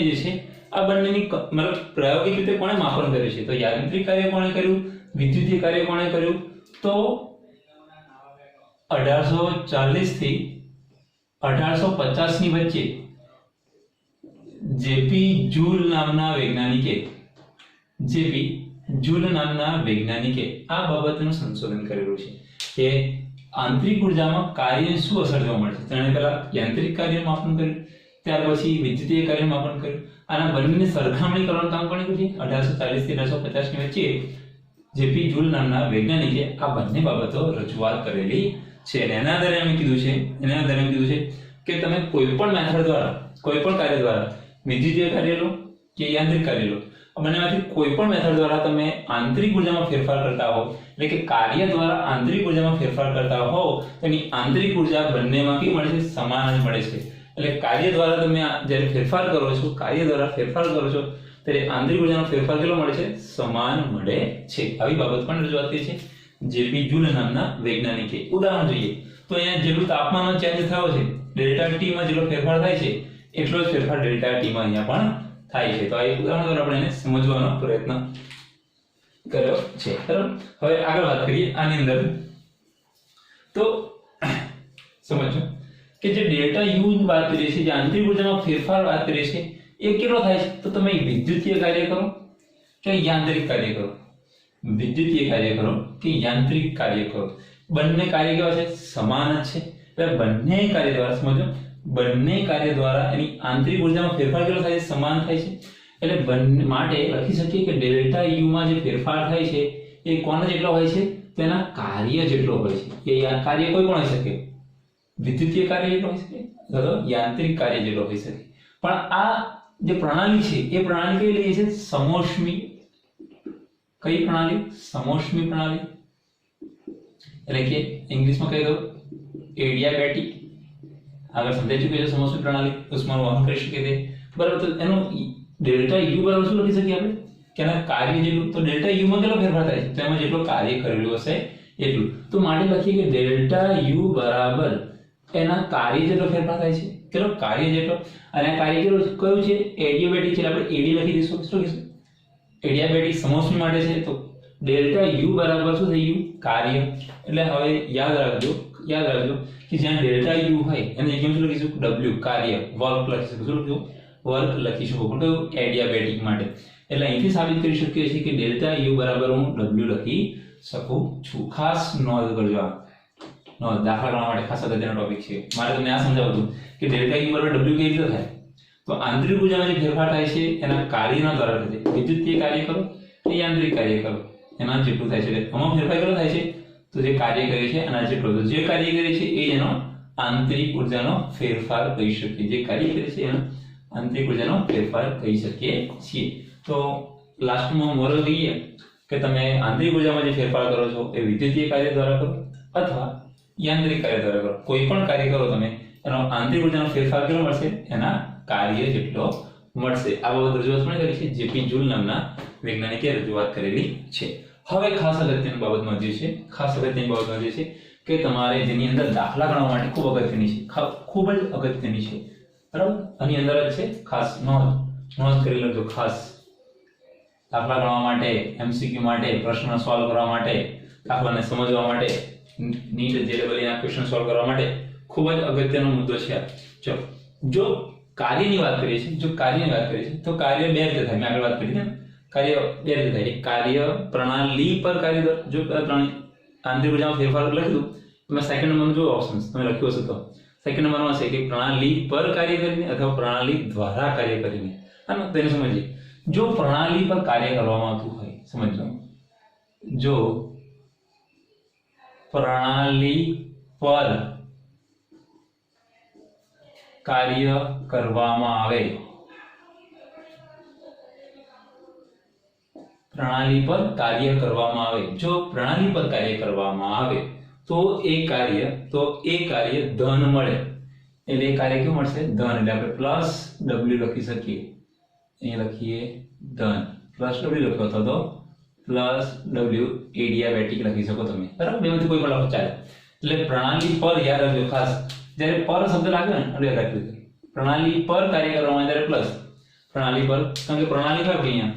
જે છે આ બંનેની મતલબ પ્રાયોગિક રીતે કોણે માપન કર્યું છે? તો યાંત્રિક કાર્ય કોણે કર્યું? વિદ્યુતીય કાર્ય કોણે કર્યું? તો 1840 થી 1850 ની વચ્ચે જેપી જૂલ નામના વૈજ્ઞાનિકે આ બાબતનું સંશોધન કરેલું છે કે આંતરિક ઉર્જામાં કાર્યની શું અસર જોવા મળે છે. તેણે પહેલા યાંત્રિક કાર્યનું માપન કર્યું, ત્યાર પછી વિદ્યુતીય કાર્યનું માપન કર્યું. આના બંનેની સરખામણી કરવાનું કામ કોણે કર્યું? 1840 થી 1850 ની વચ્ચે જેપી જૂલ નામના વૈજ્ઞાનિકે આ બંને બાબતો રજૂઆત કરેલી છે. એના આધારે એમ કીધું છે કે તમે કોઈ પણ મેથડ દ્વારા, કોઈ પણ કાર્ય દ્વારા, વિદ્યુતીય કાર્ય લો કે યાંત્રિક કાર્ય લો, બંનેમાંથી કોઈ પણ મેથડ દ્વારા તમે આંતરિક ઉર્જામાં ફેરફાર કરતા હો, એટલે કે કાર્ય દ્વારા આંતરિક ઉર્જામાં ફેરફાર કરતા હો, તેની આંતરિક ઉર્જા બંનેમાં કેવી મળે છે? સમાન જ મળે છે. એટલે કાર્ય દ્વારા તમે જ્યારે ફેરફાર કરો છો, ત્યારે આંતરિક ઉર્જાનો ફેરફાર કેટલો મળે છે? સમાન મળે છે. આવી બાબત પણ રજૂઆત કરી છે જેપી જૂલ નામના વૈજ્ઞાનિકે. ઉદાહરણ જોઈએ તો અહીંયા જેટલું તાપમાનમાં ચેન્જ થયો છે, ડેલ્ટા ટી માં જેટલો ફેરફાર થાય છે એટલો જ ફેરફાર ડેલ્ટા ટી માં અહીંયા પણ થાય છે. તો આ એક ઉદાહરણ દ્વારા આપણે એને સમજવાનો પ્રયત્ન કર્યો છે. બરાબર. હવે આગળ વાત કરીએ આની અંદર. તો સમજો કે જે ડેલ્ટા યુ ની વાત કરીએ છીએ, જે આંતરિક ઉર્જામાં ફેરફાર વાત કરીએ છીએ, એ કેટલો થાય છે? તો તમે વિદ્યુતીય કાર્ય કરો કે યાંત્રિક કાર્ય કરો, વિદ્યુતીય કાર્ય કરો કે યાંત્રિક કાર્ય કરો, બંને કાર્ય કેવા છે? સમાન જ છે. એટલે બંને કાર્ય દ્વારા સમજો, બંને કાર્ય દ્વારા એની આંતરિક ઉર્જામાં ફેરફાર કેટલો થાય છે? સમાન થાય છે. એટલે બંને માટે લખી શકીએ કે ડેલ્ટા યુ માં જે ફેરફાર થાય છે એ કોના જેટલો હોય છે? તેના કાર્ય જેટલો હોય છે. એ કાર્ય કોઈ પણ હોઈ શકે, વિદ્યુતીય કાર્ય જેટલો હોઈ શકે અથવા યાંત્રિક કાર્ય જેટલો હોઈ શકે. પણ આ જે પ્રણાલી છે એ પ્રણાલી કઈ લઈએ છે? સમોષ્મી. કઈ પ્રણાલી? સમોષ્મી પ્રણાલી. એટલે કે ઇંગ્લિશમાં કહી દો એડિયાબેટિક. આગળ સમજાઈ ચૂક્યું છે સમોષ્મી પ્રણાલી, ઉષ્માનું વહન કરી શકે છે. બરાબર. તો એનો ડેલ્ટા યુ બરાબર શું લખી શકીએ આપણે? કે એના કાર્ય જેટલું. તો ડેલ્ટા યુ માં કેટલો ફેરફાર થાય છે? તો એમાં જેટલો કાર્ય કરેલું હશે એટલું. તો માટે લખીએ કે ડેલ્ટા યુ બરાબર એના કાર્ય જેટલો ફેરફાર થાય છે. કેટલો? કાર્ય જેટલો. અને આ કાર્ય કયું છે? એડિયાબેટિક છે. આપણે એડી લખી દઈશું. શું કહીશું? એડિયાબેટિક સમોષ્મિ માટે છે. તો ડેલ્ટા યુ બરાબર શું થઈ ગયું? કાર્ય. એટલે હવે યાદ રાખજો કે જ્યાં ડેલ્ટા યુ હોય એને કેમ શું લખીશું? ડબલ્યુ કાર્ય, વર્ક લખીશું. શું લખીશું? વર્ક લખીશું. પણ કયું? એડિયાબેટિક માટે. એટલે અહીંથી સાબિત કરી શકીએ છીએ કે ડેલ્ટા યુ બરાબર હું ડબલ્યુ લખી શકું છું. ખાસ નોંધ કરજો. આ નોંધ દાખલા ગણવા માટે ખાસ અગત્યનો ટોપિક છે. મારે તમને આ સમજાવવું કે ડેલ્ટા યુ બરાબર ડબલ્યુ કેવી રીતે થાય. તો આંતરિક ઉર્જામાં જે ફેરફાર થાય છે એના કાર્યના દ્વારા થાય છે. વિદ્યુતીય કાર્ય કરો કે યાંત્રિક કાર્ય કરો એના જેટલું થાય છે. એટલે આમાં ફેરફાર કેટલો થાય છે? તો જે કાર્ય કરે છે એના જેટલો. તો જે કાર્ય કરે છે એ એનો આંતરિક ઉર્જાનો ફેરફાર કહી શકીએ. જે કાર્ય કરે છે એનો આંતરિક ઉર્જાનો ફેરફાર કહી શકીએ છીએ. તો લાસ્ટમાં મોરલ કહીએ કે તમે આંતરિક ઉર્જામાં જે ફેરફાર કરો છો એ વિદ્યુતીય કાર્ય દ્વારા કરો અથવા યાંત્રિક કાર્ય દ્વારા કરો. કોઈ પણ કાર્ય કરો તમે એનો આંતરિક ઉર્જાનો ફેરફાર કેટલો મળશે? એના કાર્ય જેટલો મળશે. આ બાબત રજૂઆત પણ કરી છે. જેપી જુલ નામના વૈજ્ઞાનિકે રજૂઆત કરેલી છે. હવે ખાસ અગત્યની બાબત નોંધ્યું છે. કે તમારે જેની અંદર દાખલા ગણવા માટે ખૂબ અગત્યની છે. ખૂબ જ અગત્યની છે. બરાબર? આની અંદર જ છે. ખાસ નોંધ કરી લેજો. ખાસ દાખલા ગણવા માટે, એમસીક્યુ માટે, પ્રશ્ન સોલ્વ કરવા માટે, દાખલાને સમજવા માટે, નીટ જેલેબલી ના ક્વેશ્ચન સોલ્વ કરવા માટે ખૂબ જ અગત્યનો મુદ્દો છે. ચલો, જો કાર્યની વાત કરીએ છીએ તો કાર્ય બે રીતે થાય. મેં આગળ વાત કરી ને, કાર્ય બે રીતે થાય. એક કાર્ય પ્રણાલી પર કાર્ય જો આંતરિક ઉર્જામાં ફેરફાર લખી દઉં તમે સેકન્ડ નંબરનું જો ઓપ્શન્સ તમે લખ્યો હશે તો સેકન્ડ નંબરમાં છે કે પ્રણાલી પર કાર્ય કરીને અથવા પ્રણાલી દ્વારા કાર્ય કરીને. હા, તેને સમજીએ. જો પ્રણાલી પર કાર્ય કરવામાં આવતું હોય, સમજો, જો પ્રણાલી પર કાર્ય કરવામાં આવે, જો પ્રણાલી પર કાર્ય કરવામાં આવે તો એ કાર્ય ધન મળે. એટલે એ કાર્ય કેવું મળશે? ધન. એટલે આપણે પ્લસ ડબલ્યુ લખી શકીએ. અહીંયા લખીએ ધન, પ્લસ ડબલ્યુ લખો અથવા તો પ્લસ ડબલ્યુ એડિયાબેટિક લખી શકો તમે. બરાબર? બેમાંથી કોઈ પણ લખો ચાલે. એટલે પ્રણાલી પર યાદ રાખજો. ખાસ જ્યારે પર શબ્દ લાગે ને એટલે યાદ રાખજો. પ્રણાલી પર કાર્ય કરવામાં ત્યારે પ્લસ પ્રણાલી પર, કારણ કે પ્રણાલી હોય અહીંયા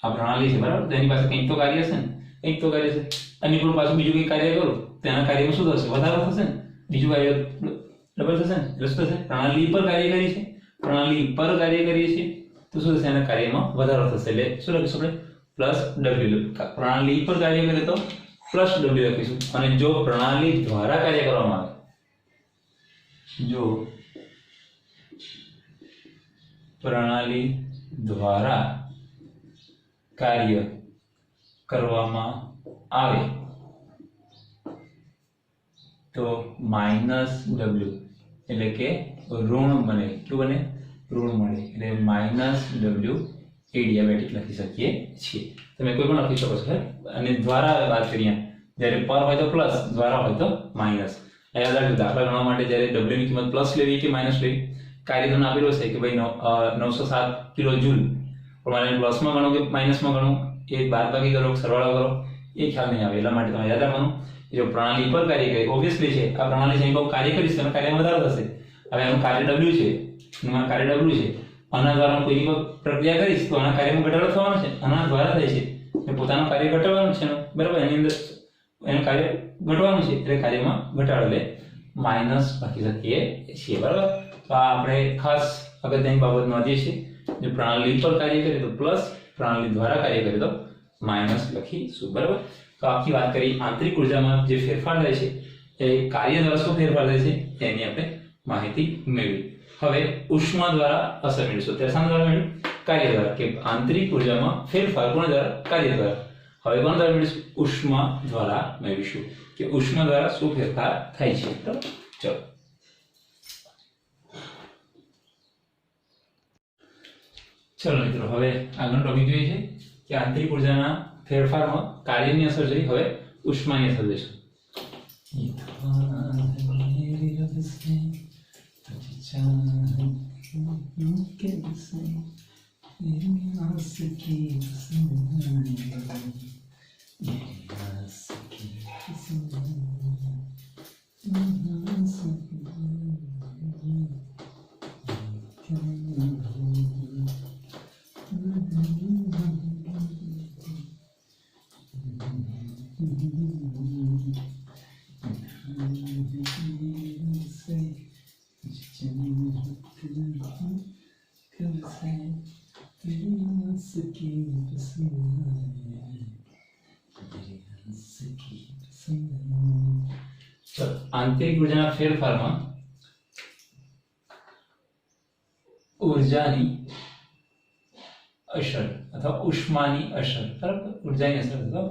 આ પ્રણાલી છે. બરાબર? તેની પાસે કંઈક તો કાર્ય છે ને, અને પણ પાછું બીજું કંઈક કાર્ય કરું તેના કાર્યમાં શું થશે? વધારો થશે ને. બીજું કાર્ય ડબલ થશે ને. એટલે શું થશે? પ્રણાલી પર કાર્ય કરીએ છીએ તો શું થશે? એના કાર્યમાં વધારો થશે. એટલે શું લખીશું આપણે? Plus W. પ્રણાલી પર કાર્ય કરે તો પ્લસ ડબલ્યુ લખીશું. અને જો પ્રણાલી દ્વારા કાર્ય કરવામાં આવે, જો પ્રણાલી દ્વારા કાર્ય કરવામાં આવે તો માઇનસ ડબલ્યુ એટલે કે ઋણ બને. કેવું બને? ઋણ મળે. એટલે માઇનસ ડબલ્યુ એડિયાબેટિક લખી શકીએ છીએ. તમે કોઈ પણ લખી શકો છો. અને દ્વારા વાત કરીએ, જ્યારે પર હોય તો પ્લસ, દ્વારા હોય તો માઇનસ. યાદ રાખજો, દાખલા ગણવા માટે જ્યારે ડબલ્યુ ની કિંમત પ્લસ લેવી કે માઇનસ લેવી, કાર્ય તમને આપેલું છે કે ભાઈ 907 કિલો જૂલ, પણ મારે પ્લસમાં ગણો કે માઇનસમાં ગણો, એ બાદબાકી કરો, સરવાળો કરો, એ ખ્યાલ નહીં આવે. એટલા માટે તમે યાદ રાખવાનું, જો પ્રણાલી પર કાર્ય કરે, ઓબ્વિયસલી છે આ પ્રણાલી છે, હું કાર્ય કરીશ તો કાર્યમાં વધારો થશે. હવે એનું કાર્ય ડબલ્યુ છે, એનું કાર્ય ડબલ્યુ છે, આના દ્વારા કોઈ પણ પ્રક્રિયા કરીશ તો આના કાર્યમાં ઘટાડો થવાનો છે. આના દ્વારા થાય છે એ પોતાનું કાર્ય ઘટાડવાનું છે. બરાબર? એની અંદર એનું કાર્ય ઘટવાનું છે એટલે કાર્યમાં ઘટાડો, એટલે માઇનસ લખી શકીએ છીએ. બરાબર? તો આ આપણે ખાસ અગત્યની બાબત નોંધીએ છીએ. જો પ્રણાલી પર કાર્ય કરે તો પ્લસ, પ્રણાલી દ્વારા કાર્ય કરે તો માઇનસ લખીશું. બરાબર? તો આખી વાત કરી આંતરિક ઉર્જામાં જે ફેરફાર થાય છે એ કાર્ય દ્વારા શું ફેરફાર થાય છે તેની આપણે માહિતી મેળવી. હવે ઉષ્મા દ્વારા અસર મેળવીશું. ત્યારે શાના દ્વારા મેળવ્યું? કાર્ય દ્વારા. કે આંતરિક ઉર્જામાં ફેરફાર કોણ દ્વારા? કાર્ય દ્વારા. હવે કોણ દ્વારા મેળવીશું? ઉષ્મા દ્વારા મેળવીશું કે ઉષ્મા દ્વારા શું ફેરફાર થાય છે. બરાબર? ચલો મિત્રો, હવે આગળનો ટોપિક જોઈએ છે કે આંતરિક ઉર્જાના ફેરફારમાં કાર્યની અસર જોઈ. હવે ઉષ્માની અસર જોઈશું. આંતરિક ઉર્જાના ફેરફારમાં ઉર્જાની અસર અથવા ઉષ્માની અસર, બરાબર, ઉર્જાની અસર અથવા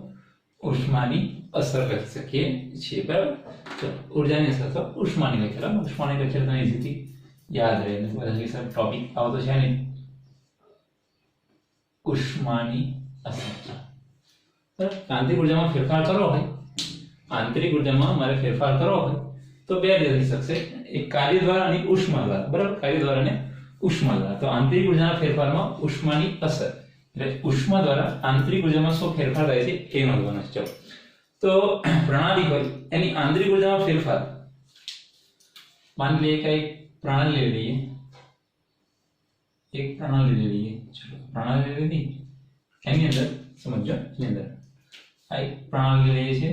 ઉષ્માની અસર લખી શકીએ છીએ, બરાબર. તો ઉર્જાની અસર અથવા ઉષ્માની વ્યાખ્યા, બરાબર. ઉષ્માની વ્યાખ્યા તમે ઇઝીથી યાદ રહે, બધા સર ટોપિક આવતો છે ને. ઉષ્માની અસર, બરાબર. આંતરિક ઉર્જામાં ફેરફાર કરવો હોય, આંતરિક ઉર્જામાં મારે ફેરફાર કરવો હોય તો બે રીતે થઈ શકશે, એક કાર્ય દ્વારા અને ઉષ્મા દ્વારા, બરાબર. કાર્ય દ્વારા અને ઉષ્મા દ્વારા. તો આંતરિક ઉર્જાના ફેરફારમાં ઉષ્માની અસર એટલે ઉષ્મા દ્વારા આંતરિક ઉર્જામાં શું ફેરફાર થાય છે એ નોંધવાનું છે. ચલો, તો પ્રણાલી હોય એની આંતરિક ઉર્જામાં ફેરફાર, માની લઈએ કે એક પ્રણાલી લઈ લઈએ, એક પ્રણાલી લઈ લઈએ. ચલો, પ્રણાલી લઈ લીધી, એની અંદર સમજો, એની અંદર આ એક પ્રણાલી લઈએ છીએ,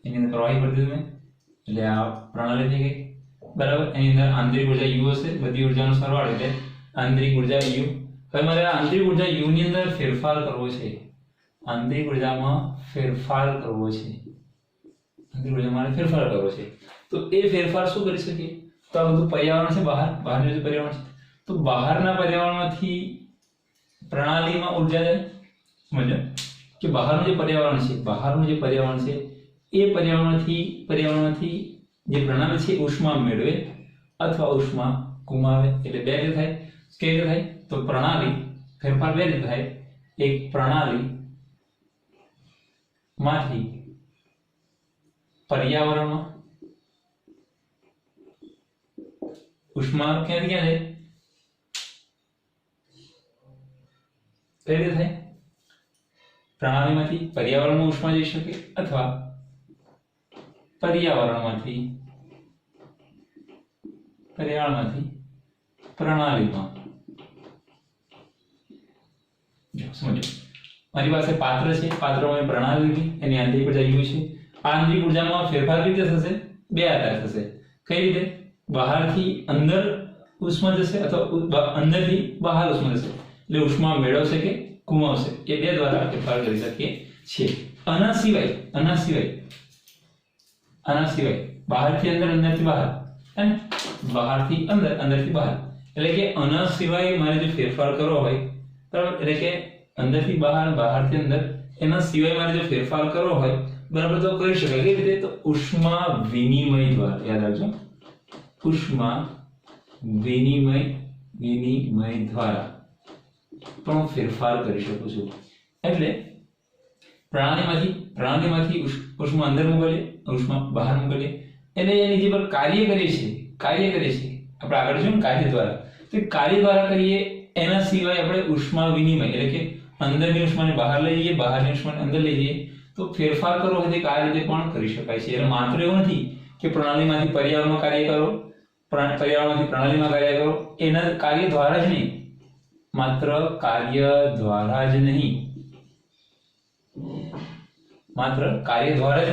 એની અંદર પ્રવાહી ભરી દીધું મેં, એટલે આ પ્રણાલી થઈ ગઈ, બરાબર. એની અંદર આંતરિક ઉર્જા U હશે, બધી ઉર્જાનો સરવાળો એટલે આંતરિક ઉર્જા U. હવે મારે આંતરિક ઉર્જા U ની અંદર ફેરફાર કરવો છે, આંતરિક ઉર્જામાં ફેરફાર કરવો છે, આંતરિક ઉર્જામાં મારે ફેરફાર કરવો છે. તો એ ફેરફાર શું કરી શકીએ? તો આ બધું પર્યાવરણ છે, બહારનું જે પર્યાવરણ છે, તો બહારના પર્યાવરણમાંથી પ્રણાલીમાં ઉર્જા જાય. સમજો કે બહારનું જે પર્યાવરણ છે, બહારનું જે પર્યાવરણ છે એ પર્યાવરણમાંથી જે પ્રણાલી છે ઉષ્મા મેળવે અથવા ઉષ્મા ગુમાવે. એટલે બે રીતે થાય. કેવી રીતે થાય? તો પ્રણાલી ફેરફાર બે રીતે થાય. એક પ્રણાલી માંથી પર્યાવરણમાં ઉષ્મા ક્યાંથી ક્યાં જાય? કઈ રીતે થાય? પ્રણાલીમાંથી પર્યાવરણમાં ઉષ્મા જઈ શકે અથવા પર્યાવરણમાંથી પ્રણાલીમાં. જો સમજો, મારી પાસે પાત્ર છે, પાત્રમાં પ્રણાલી લીધી, એની આંતરિક ઉર્જા U છે. આ આંતરિક ઉર્જામાં ફેરફાર કેવી રીતે થશે? બે આધારે થશે. કઈ રીતે? બહારથી અંદર ઉષ્મા જશે અથવા અંદરથી બહાર ઉષ્મા જશે. એટલે ઉષ્મા મેળવશે કે ગુમાવશે, એ બે દ્વારા ફેરફાર કરી શકીએ છીએ. આના સિવાય બહારથી અંદર, અંદરથી બહાર, હે ને? બહારથી અંદર, અંદરથી બહાર, એટલે કે આના સિવાય મારે જો ફેરફાર કરવો હોય, બરાબર, એટલે કે અંદરથી બહાર, બહારથી અંદર, એના સિવાય મારે જો ફેરફાર કરવો હોય, બરાબર, તો કરી શકાય. કેવી રીતે? તો ઉષ્મા વિનિમય દ્વારા. યાદ રાખજો, ઉષ્મા વિનિમય દ્વારા પણ હું ફેરફાર કરી શકું છું. એટલે પ્રણાલીમાંથી ઉષ્મા અંદર મોકલીએ, ઉષ્મા બહાર મોકલીએ, એટલે એની જે પર કાર્ય કરીએ છીએ આપણે આગળ જોયું કાર્ય દ્વારા, તો કાર્ય દ્વારા કરીએ. એના સિવાય આપણે ઉષ્મા વિનિમય એટલે કે અંદરની ઉષ્માને બહાર લઈ જઈએ, બહારની ઉષ્માને અંદર લઈ જઈએ, તો ફેરફાર કરવો હોય તે આ રીતે પણ કરી શકાય છે. એટલે માત્ર એવું નથી કે પ્રણાલીમાંથી પર્યાવરણમાં કાર્ય કરો, પર્યાવરણમાંથી પ્રણાલીમાં કાર્ય કરો, એના કાર્ય દ્વારા જ નહીં, માત્ર કાર્ય દ્વારા જ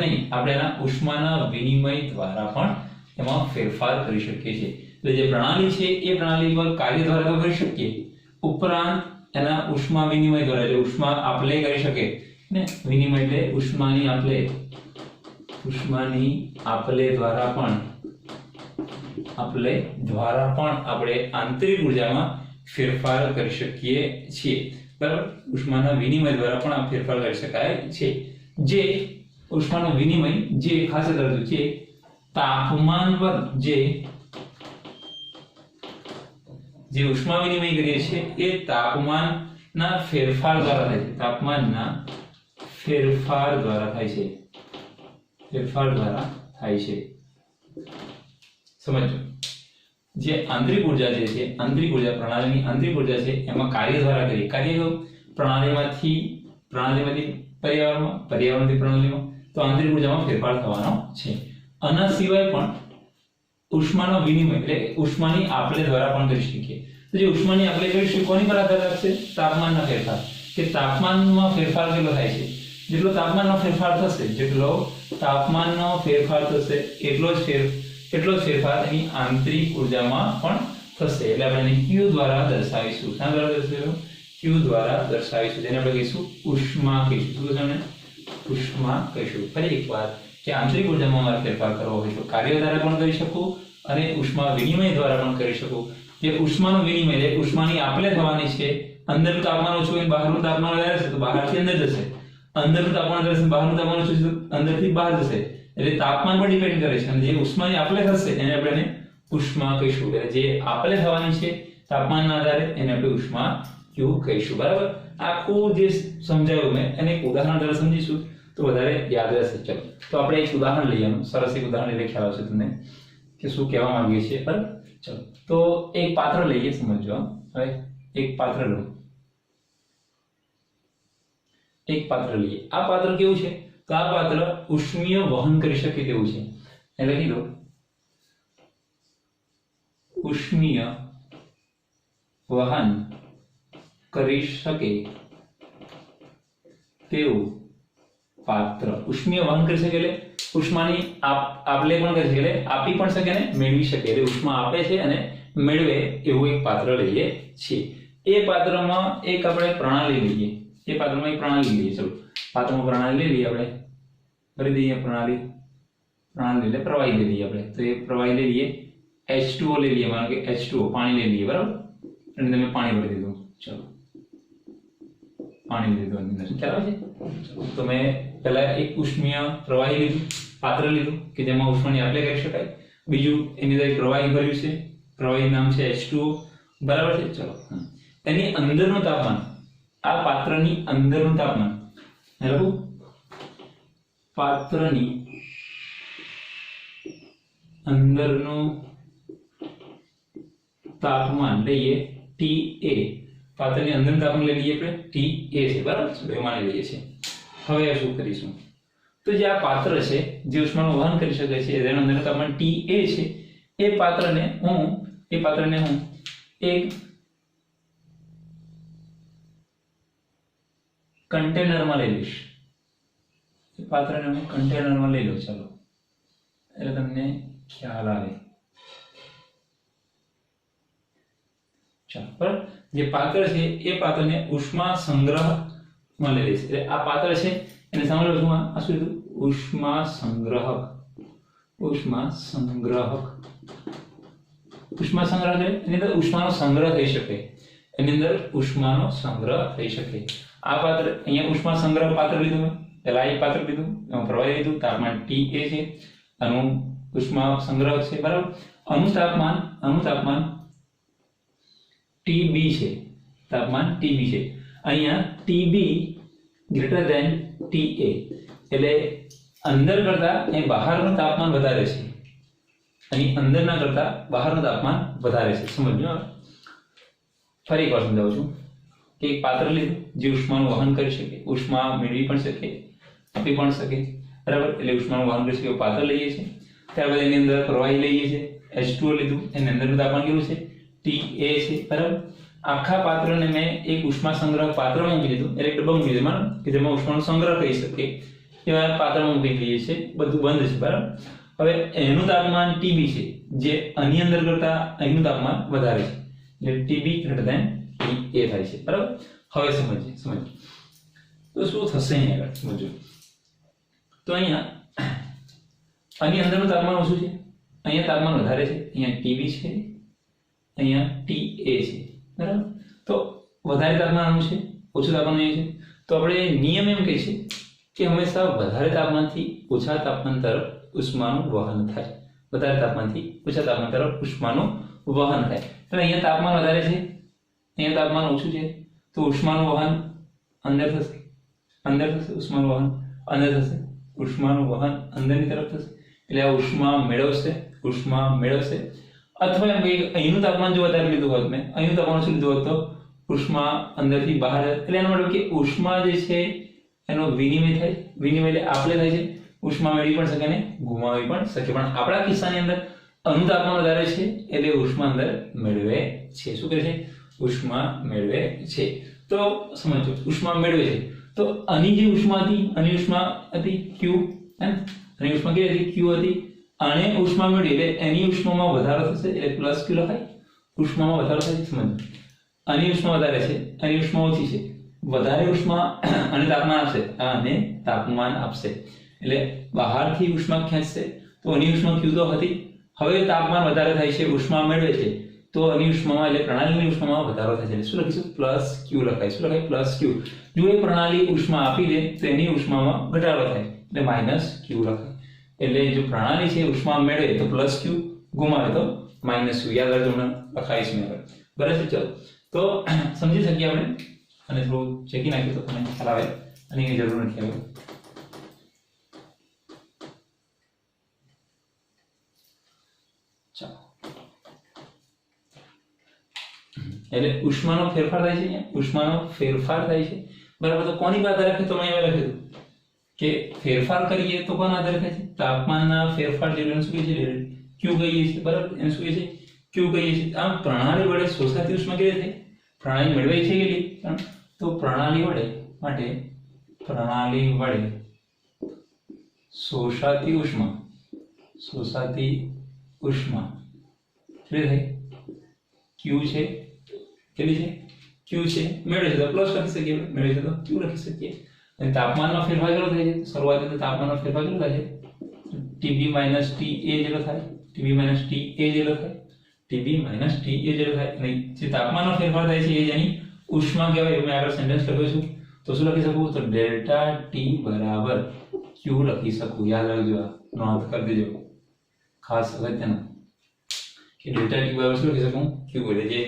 નહીં, આપણે એના ઉષ્માના વિનિમય દ્વારા પણ એમાં ફેરફાર કરી શકીએ છીએ. એટલે જે પ્રણાલી છે એ પ્રણાલી પર કાર્ય દ્વારા તો કરી શકીએ, ઉપરાંત એના ઉષ્મા વિનિમય દ્વારા, એટલે ઉષ્મા આપલે કરી શકે ને, વિનિમય એટલે ઉષ્માની આપલે દ્વારા પણ આપણે આંતરિક ઉર્જામાં ફેરફાર કરી શકીએ છીએ, બરાબર. ઉષ્માના વિનિમય દ્વારા પણ આ ફેરફાર કરી શકાય છે. જે ઉષ્માનો વિનિમય, જે ખાસ યાદ છે, તાપમાન પર જે ઉષ્મા વિનિમય કરીએ છીએ એ તાપમાનના ફેરફાર દ્વારા થાય છે, તાપમાનના ફેરફાર દ્વારા થાય છે. સમજો, જે આંતરિક ઉર્જા છે, આંતરિક ઉર્જા પ્રણાલીની આંતરિક ઉર્જા છે, એમાં કાર્ય દ્વારા કરીએ. કાર્ય કેવું? પ્રણાલીમાંથી પર્યાવરણમાં, પર્યાવરણથી પ્રણાલીમાં, તો આંતરિક ઉર્જામાં ફેરફાર થવાનો છે. આના સિવાય પણ ઉષ્માનો વિનિમય એટલે ઉષ્માની આપલે દ્વારા પણ કરી શકીએ. તો જે ઉષ્માની આપલે કરીશું કોની પર આધાર રાખશે? તાપમાનના ફેરફાર, કે તાપમાનમાં ફેરફાર કેટલો થાય છે. જેટલો તાપમાનનો ફેરફાર થશે, જેટલો તાપમાનનો ફેરફાર થશે એટલો જ ફેરફાર એની આંતરિક ઉર્જામાં પણ થશે. એટલે આપણે એને Q દ્વારા દર્શાવીશું. શા દ્વારા દર્શાવીશું? Q દ્વારા દર્શાવીશું, જેને આપણે કહીશું ઉષ્મા કહીશું. શું કહીશું? ઉષ્મા કહીશું. ફરી એકવાર કે આંતરિક ઉર્જામાં મારે ફેરફાર કરવો હોય તો કાર્ય દ્વારા પણ કરી શકું અને ઉષ્મા વિનિમય દ્વારા પણ કરી શકું. જે ઉષ્માનો વિનિમય છે, ઉષ્માની આપલે થવાની છે. અંદરનું તાપમાન ઓછું હોય બહારનું તાપમાન વધારે છે તો બહારથી અંદર જશે, અંદરનું તાપમાન વધારે છે બહારનું તાપમાન ઓછું છે તો અંદરથી બહાર જશે. એટલે તાપમાન પર ડિપેન્ડ કરે છે અને જે ઉષ્માની આપલે થશે એને આપણે ઉષ્મા કહીશું. એટલે જે આપલે થવાની છે તાપમાનના આધારે એને આપણે ઉષ્મા Q કહીશું. બરાબર? આખું જે સમજાવ્યું મેં એને એક ઉદાહરણ દ્વારા સમજીશું તો વધારે યાદ રહેશે. ચલો તો આપણે એક ઉદાહરણ લઈએ, સરસ એક ઉદાહરણ લઈને ખ્યાલ આવશે તમને કે શું કહેવા માંગીએ છીએ. બરાબર? ચલો તો એક પાત્ર લઈએ, સમજો. હવે એક પાત્ર લો, એક પાત્ર લઈએ. આ પાત્ર કેવું છે? તો આ પાત્ર ઉષ્મીય વહન કરી શકે તેવું છે. એટલે લખી દો ઉષ્મીય વહન કરી શકે તેવું પાત્ર. ઉષ્મીય વહન કરી શકે એટલે ઉષ્માની આપલે પણ કરી શકે, એટલે આપી પણ શકે અને મેળવી શકે. એટલે ઉષ્મા આપે છે અને મેળવે એવું એક પાત્ર લઈએ છીએ. એ પાત્રમાં એક આપણે પ્રણાલી લઈએ. એ પાત્રમાં એક પ્રણાલી લઈએ. ચલો પાત્રમાં પ્રણાલી લઈ લઈએ આપણે. કરી દઈએ પ્રણાલી એટલે પ્રવાહી લઈ લઈએ આપણે. તો એ પ્રવાહી લઈ લઈએ, H2O લઈ લઈએ. માનો કે H2O પાણી લઈ લઈએ. બરાબર? અને તમે પાણી ભરી દીધું. ચલો પાણી લીધું અંદર. ખ્યાલ આવે છે? તો મેં પહેલા એક ઉષ્મીય પ્રવાહી લીધું, પાત્ર લીધું કે જેમાં ઉષ્માની આપલે કરી શકાય. બીજું એની અંદર એક પ્રવાહી ભર્યું છે, પ્રવાહી નામ છે H2O. બરાબર છે? ચલો એની અંદરનું તાપમાન, આ પાત્રની અંદરનું તાપમાન લખું, પાત્રની અંદરનું તાપમાન લઈએ TA. પાત્રની અંદરનું તાપમાન લઈ લઈએ આપણે TA છે. બરાબર? બે માની લઈએ છીએ. હવે શું કરીશું? તો જે આ પાત્ર છે જે ઉષ્માનું વહન કરી શકે છે તેનું અંદરનું તાપમાન TA છે. એ પાત્રને હું એક કન્ટેનરમાં લઈ લઈશ. એ પાત્રને હું કન્ટેનરમાં લઈ લઉં. ચાલો એટલે તમને ખ્યાલ આવે. ચાલો બરાબર? જે પાત્ર છે એ પાત્રને ઉષ્મા સંગ્રહમાં લઈ લઈશ. એટલે આ પાત્ર છે એને સાંભળો છું, આ શું હતું? ઉષ્મા સંગ્રહક. ઉષ્મા સંગ્રહક. ઉષ્મા સંગ્રહ એટલે એની અંદર ઉષ્માનો સંગ્રહ થઈ શકે. એની અંદર ઉષ્માનો સંગ્રહ થઈ શકે. આ પાત્ર અહીંયા ઉષ્મા સંગ્રહ પાત્ર લીધું મેં. પહેલા એક પાત્ર લીધું, એમાં પ્રવાહી લીધું, તાપમાન TA છે, આનું ઉષ્મા સંગ્રહ છે. બરાબર? આનું તાપમાન TB છે. તાપમાન TB છે. અહીંયા TB ગ્રેટર ધેન TA. એટલે અંદર કરતા અહીં બહારનું તાપમાન વધારે છે. અહીં અંદરના કરતા બહારનું તાપમાન વધારે છે. સમજ્યો? ફરી એકવાર સમજાવું છું કે એક પાત્ર લીધું જે ઉષ્માનું વહન કરી શકે, ઉષ્મા મેળવી પણ શકે, આપી પણ શકે. બરાબર? એટલે ઉષ્માનું વહન કરી શકે એવું પાત્ર લઈએ છીએ. ત્યારબાદ એની અંદર પ્રવાહી લઈએ છીએ, H2O લીધું, એની અંદરનું તાપમાન કેવું છે? TA છે. બરાબર? આખા પાત્રને મેં એક ઉષ્મા સંગ્રહ પાત્રમાં મૂકી દીધું, એટલે ડબ્બા મૂકી દીધું કે જેમાં ઉષ્માનો સંગ્રહ કરી શકે એવા પાત્રમાં મૂકી દઈએ છીએ. બધું બંધ છે. બરાબર? હવે એનું તાપમાન TB છે, જે આની અંદર કરતા અહીંનું તાપમાન વધારે છે. એટલે TB ગ્રેટર ધેન TA થાય છે. બરાબર? હવે સમજીએ તો શું થશે અહીંયા આગળ સમજો. તો અહીંયા આની અંદરનું તાપમાન ઓછું છે, અહીંયા તાપમાન વધારે છે. અહીંયા TB છે, અહીંયા TA છે. બરાબર? તો વધારે તાપમાન આનું છે, ઓછું તાપમાન અહીંયા છે. તો આપણે નિયમ એમ કહે છે કે હંમેશા વધારે તાપમાનથી ઓછા તાપમાન તરફ ઉષ્માનું વહન થાય. વધારે તાપમાનથી ઓછા તાપમાન તરફ ઉષ્માનું વહન થાય. તો અહીંયા તાપમાન વધારે છે, અહીંયા તાપમાન ઓછું છે, તો ઉષ્માનું વહન અંદર થશે, ઉષ્માનું વહન અંદર થશે, ઉષ્માનું વહન અંદરની તરફ થશે. એટલે આ ઉષ્મા મેળવશે. અથવા એમ કહીએ અહીંનું તાપમાન જો વધારે લીધું હોત, મેં અહીંનું તાપમાન ઓછું લીધું હોત તો ઉષ્મા અંદરથી બહાર. એટલે એનો મતલબ કે ઉષ્મા જે છે એનો વિનિમય થાય. વિનિમય એટલે આપલે થાય છે. ઉષ્મા મેળવી પણ શકે અને ગુમાવી પણ શકે. પણ આપણા કિસ્સાની અંદર આનું તાપમાન વધારે છે એટલે ઉષ્મા અંદર મેળવે છે. શું કરે છે? ઉષ્મા મેળવે છે. તો સમજો ઉષ્મા મેળવે છે તો આની જે ઉષ્મા હતી Q, હે ને, આની ઉષ્મા કેવી હતી? Q હતી. આને ઉષ્મા મળી એટલે એની ઉષ્મામાં વધારો થશે એટલે પ્લસ Q લખાય. ઉષ્મામાં વધારો થાય છે, સમજ. આની ઉષ્મા વધારે છે, આની ઉષ્મા ઓછી છે. વધારે ઉષ્મા અને તાપમાન આપશે, આને તાપમાન આપશે એટલે બહારથી ઉષ્મા ખેંચશે. તો આની ઉષ્મા Q તો હતી. હવે તાપમાન વધારે થાય છે, ઉષ્મા મેળવે છે, તો આની ઉષ્મામાં એટલે પ્રણાલીની ઉષ્મામાં વધારો થાય છે એટલે શું લખીશું? પ્લસ Q લખાય. શું લખાય? Plus Q. જો એ પ્રણાલી ઉષ્મા આપી દે તો એની ઉષ્મામાં ઘટાડો થાય એટલે માઇનસ Q લખાય. એટલે જો પ્રણાલી છે ઉષ્મા મેળવે તો પ્લસ Q, ગુમાવે તો માઇનસ Q. યાદ રાખજો, મને લખાઈશ મેં આગળ. બરાબર છે? ચલો તો સમજી શકીએ આપણે, અને થોડું ચેકી નાખ્યું તો તમને ખ્યાલ આવે, અને એની જરૂર નથી હવે. ચાલો, એટલે ઉષ્માનો ફેરફાર થાય છે. અહીંયા ઉષ્માનો ફેરફાર થાય છે, બરાબર. તો કોની પર આધાર રાખે? તો મેં એમાં લખ્યું કે ફેરફાર કરીએ તો કોના આધારે થાય છે? તાપમાનના ફેરફાર જેટલું શું કહે છે? Q કહીએ છીએ, બરાબર. એને શું કહે છે? Q કહીએ છીએ. આમ પ્રણાલી વડે શોષાતી ઉષ્મા કેવી થાય? પ્રણાલી મેળવાઈ છે કેટલી? તો પ્રણાલી વડે શોષાતી ઉષ્મા કેટલી થાય? Q છે. કેટલી છે? Q છે. મેળવે છે તો પ્લસ લખી શકીએ, મેળવે છે તો Q લખી શકીએ. અને તાપમાનમાં ફેરફાર કેટલો થાય છે? શરૂઆતમાં તાપમાનનો ફેરફાર કેટલો થાય છે? TB - TA જેટલો થાય. TB - TA જેટલો થાય. TB - TA જેટલો થાય. અને જે તાપમાનનો ફેરફાર થાય છે એ જેની ઉષ્મા કહેવાય. મેં આગળ સેન્ટેન્સ લખ્યો છું, તો શું લખી શકું? તો ડેલ્ટા T બરાબર Q લખી શકું. યાદ રાખજો, આ નોંધ કરી દેજો, ખાસ અગત્યનું કે ડેલ્ટા T બરાબર શું લખી શકું? Q. એટલે જે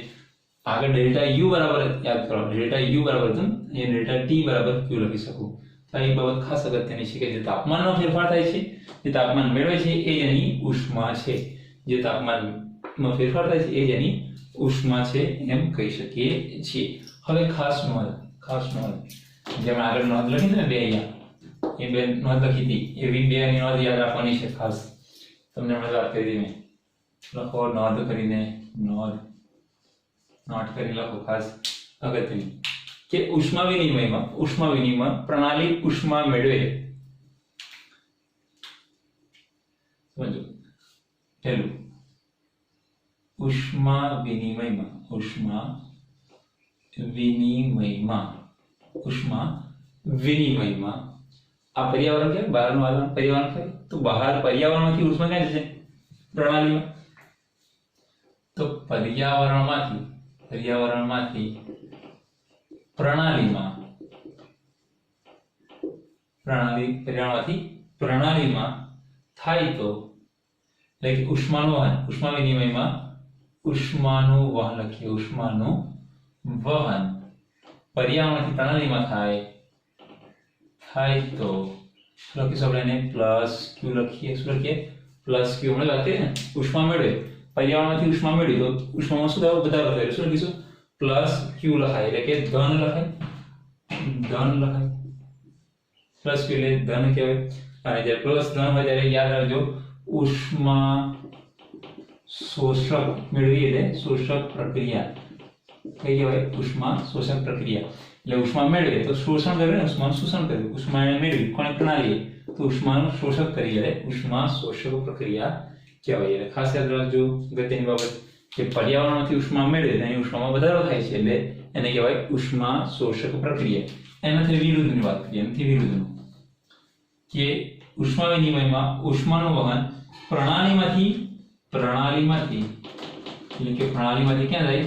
આગળ ડેલ્ટા U બરાબર યાદ કરો, ડેલ્ટા U બરાબર હતું, એ ડેલ્ટા T બરાબર Q લખી શકું. તો આ બાબત ખાસ અગત્યની છે કે જે તાપમાનનો ફેરફાર થાય છે, જે તાપમાન મેળવે છે એ જેની ઉષ્મા છે. જે તાપમાનમાં ફેરફાર થાય છે એ જેની ઉષ્મા છે એમ કહી શકીએ છીએ. હવે ખાસ નોંધ, જેમ આગળ નોંધ લખી હતી ને બે, અહીંયા એ બે નોંધ લખી હતી, એવી બે ની નોંધ યાદ રાખવાની છે ખાસ. તમને હમણાં વાત કરી હતી મેં. લખો નોંધ કરીને, નોટ કરી લખો, ખાસ અગત્યની કે ઉષ્મા વિનિમય પ્રણાલી ઉષ્મા મેળવે. સમજો, પહેલું ઉષ્મા વિનિમયમાં આ પર્યાવરણ કે બહારનું વાતાવરણ પર્યાવરણ થાય તો બહાર પર્યાવરણમાંથી ઉષ્મા ક્યાં જશે? પ્રણાલીમાં. તો પર્યાવરણમાંથી પ્રણાલીમાં થાય તો એટલે કે ઉષ્મા વિનિમયમાં ઉષ્માનું વહન લખીએ. ઉષ્માનું વહન પર્યાવરણથી પ્રણાલીમાં થાય તો લખીશું આપણે એને પ્લસ Q લખીએ. શું લખીએ? Plus Q. હમણાં વાત કરીએ ને, ઉષ્મા મેળવે, પર્યાવરણમાંથી ઉષ્મા મેળવી તો ઉષ્મામાં શું થાય? વધારો થાય. શું લખીશું? પ્લસ Q લખાય, એટલે કે ધન લખાય. પ્લસ Q એટલે ધન કહેવાય. અને જ્યારે પ્લસ ધન હોય ત્યારે યાદ રાખજો, ઉષ્મા શોષક મેળવી એટલે શોષક પ્રક્રિયા કઈ કહેવાય? ઉષ્મા શોષક પ્રક્રિયા. એટલે ઉષ્મા મેળવે તો શોષણ કરે ને, ઉષ્માનું શોષણ કર્યું. ઉષ્મા મેળવી કોને? પ્રણાલીએ. તો ઉષ્માનું શોષક કરી એટલે ઉષ્મા શોષક પ્રક્રિયા કહેવાય. એટલે ખાસ યાદ રાખજો અગત્યની બાબત કે પર્યાવરણમાંથી ઉષ્મા મેળવે તેની ઉષ્મામાં વધારો થાય છે એટલે એને કહેવાય ઉષ્મા શોષક પ્રક્રિયા. એનાથી વિરુદ્ધની વાત કરીએ, એનાથી વિરુદ્ધનું કે ઉષ્મા વિનિમયમાં ઉષ્માનું વહન પ્રણાલીમાંથી એટલે કે પ્રણાલીમાંથી ક્યાં જાય?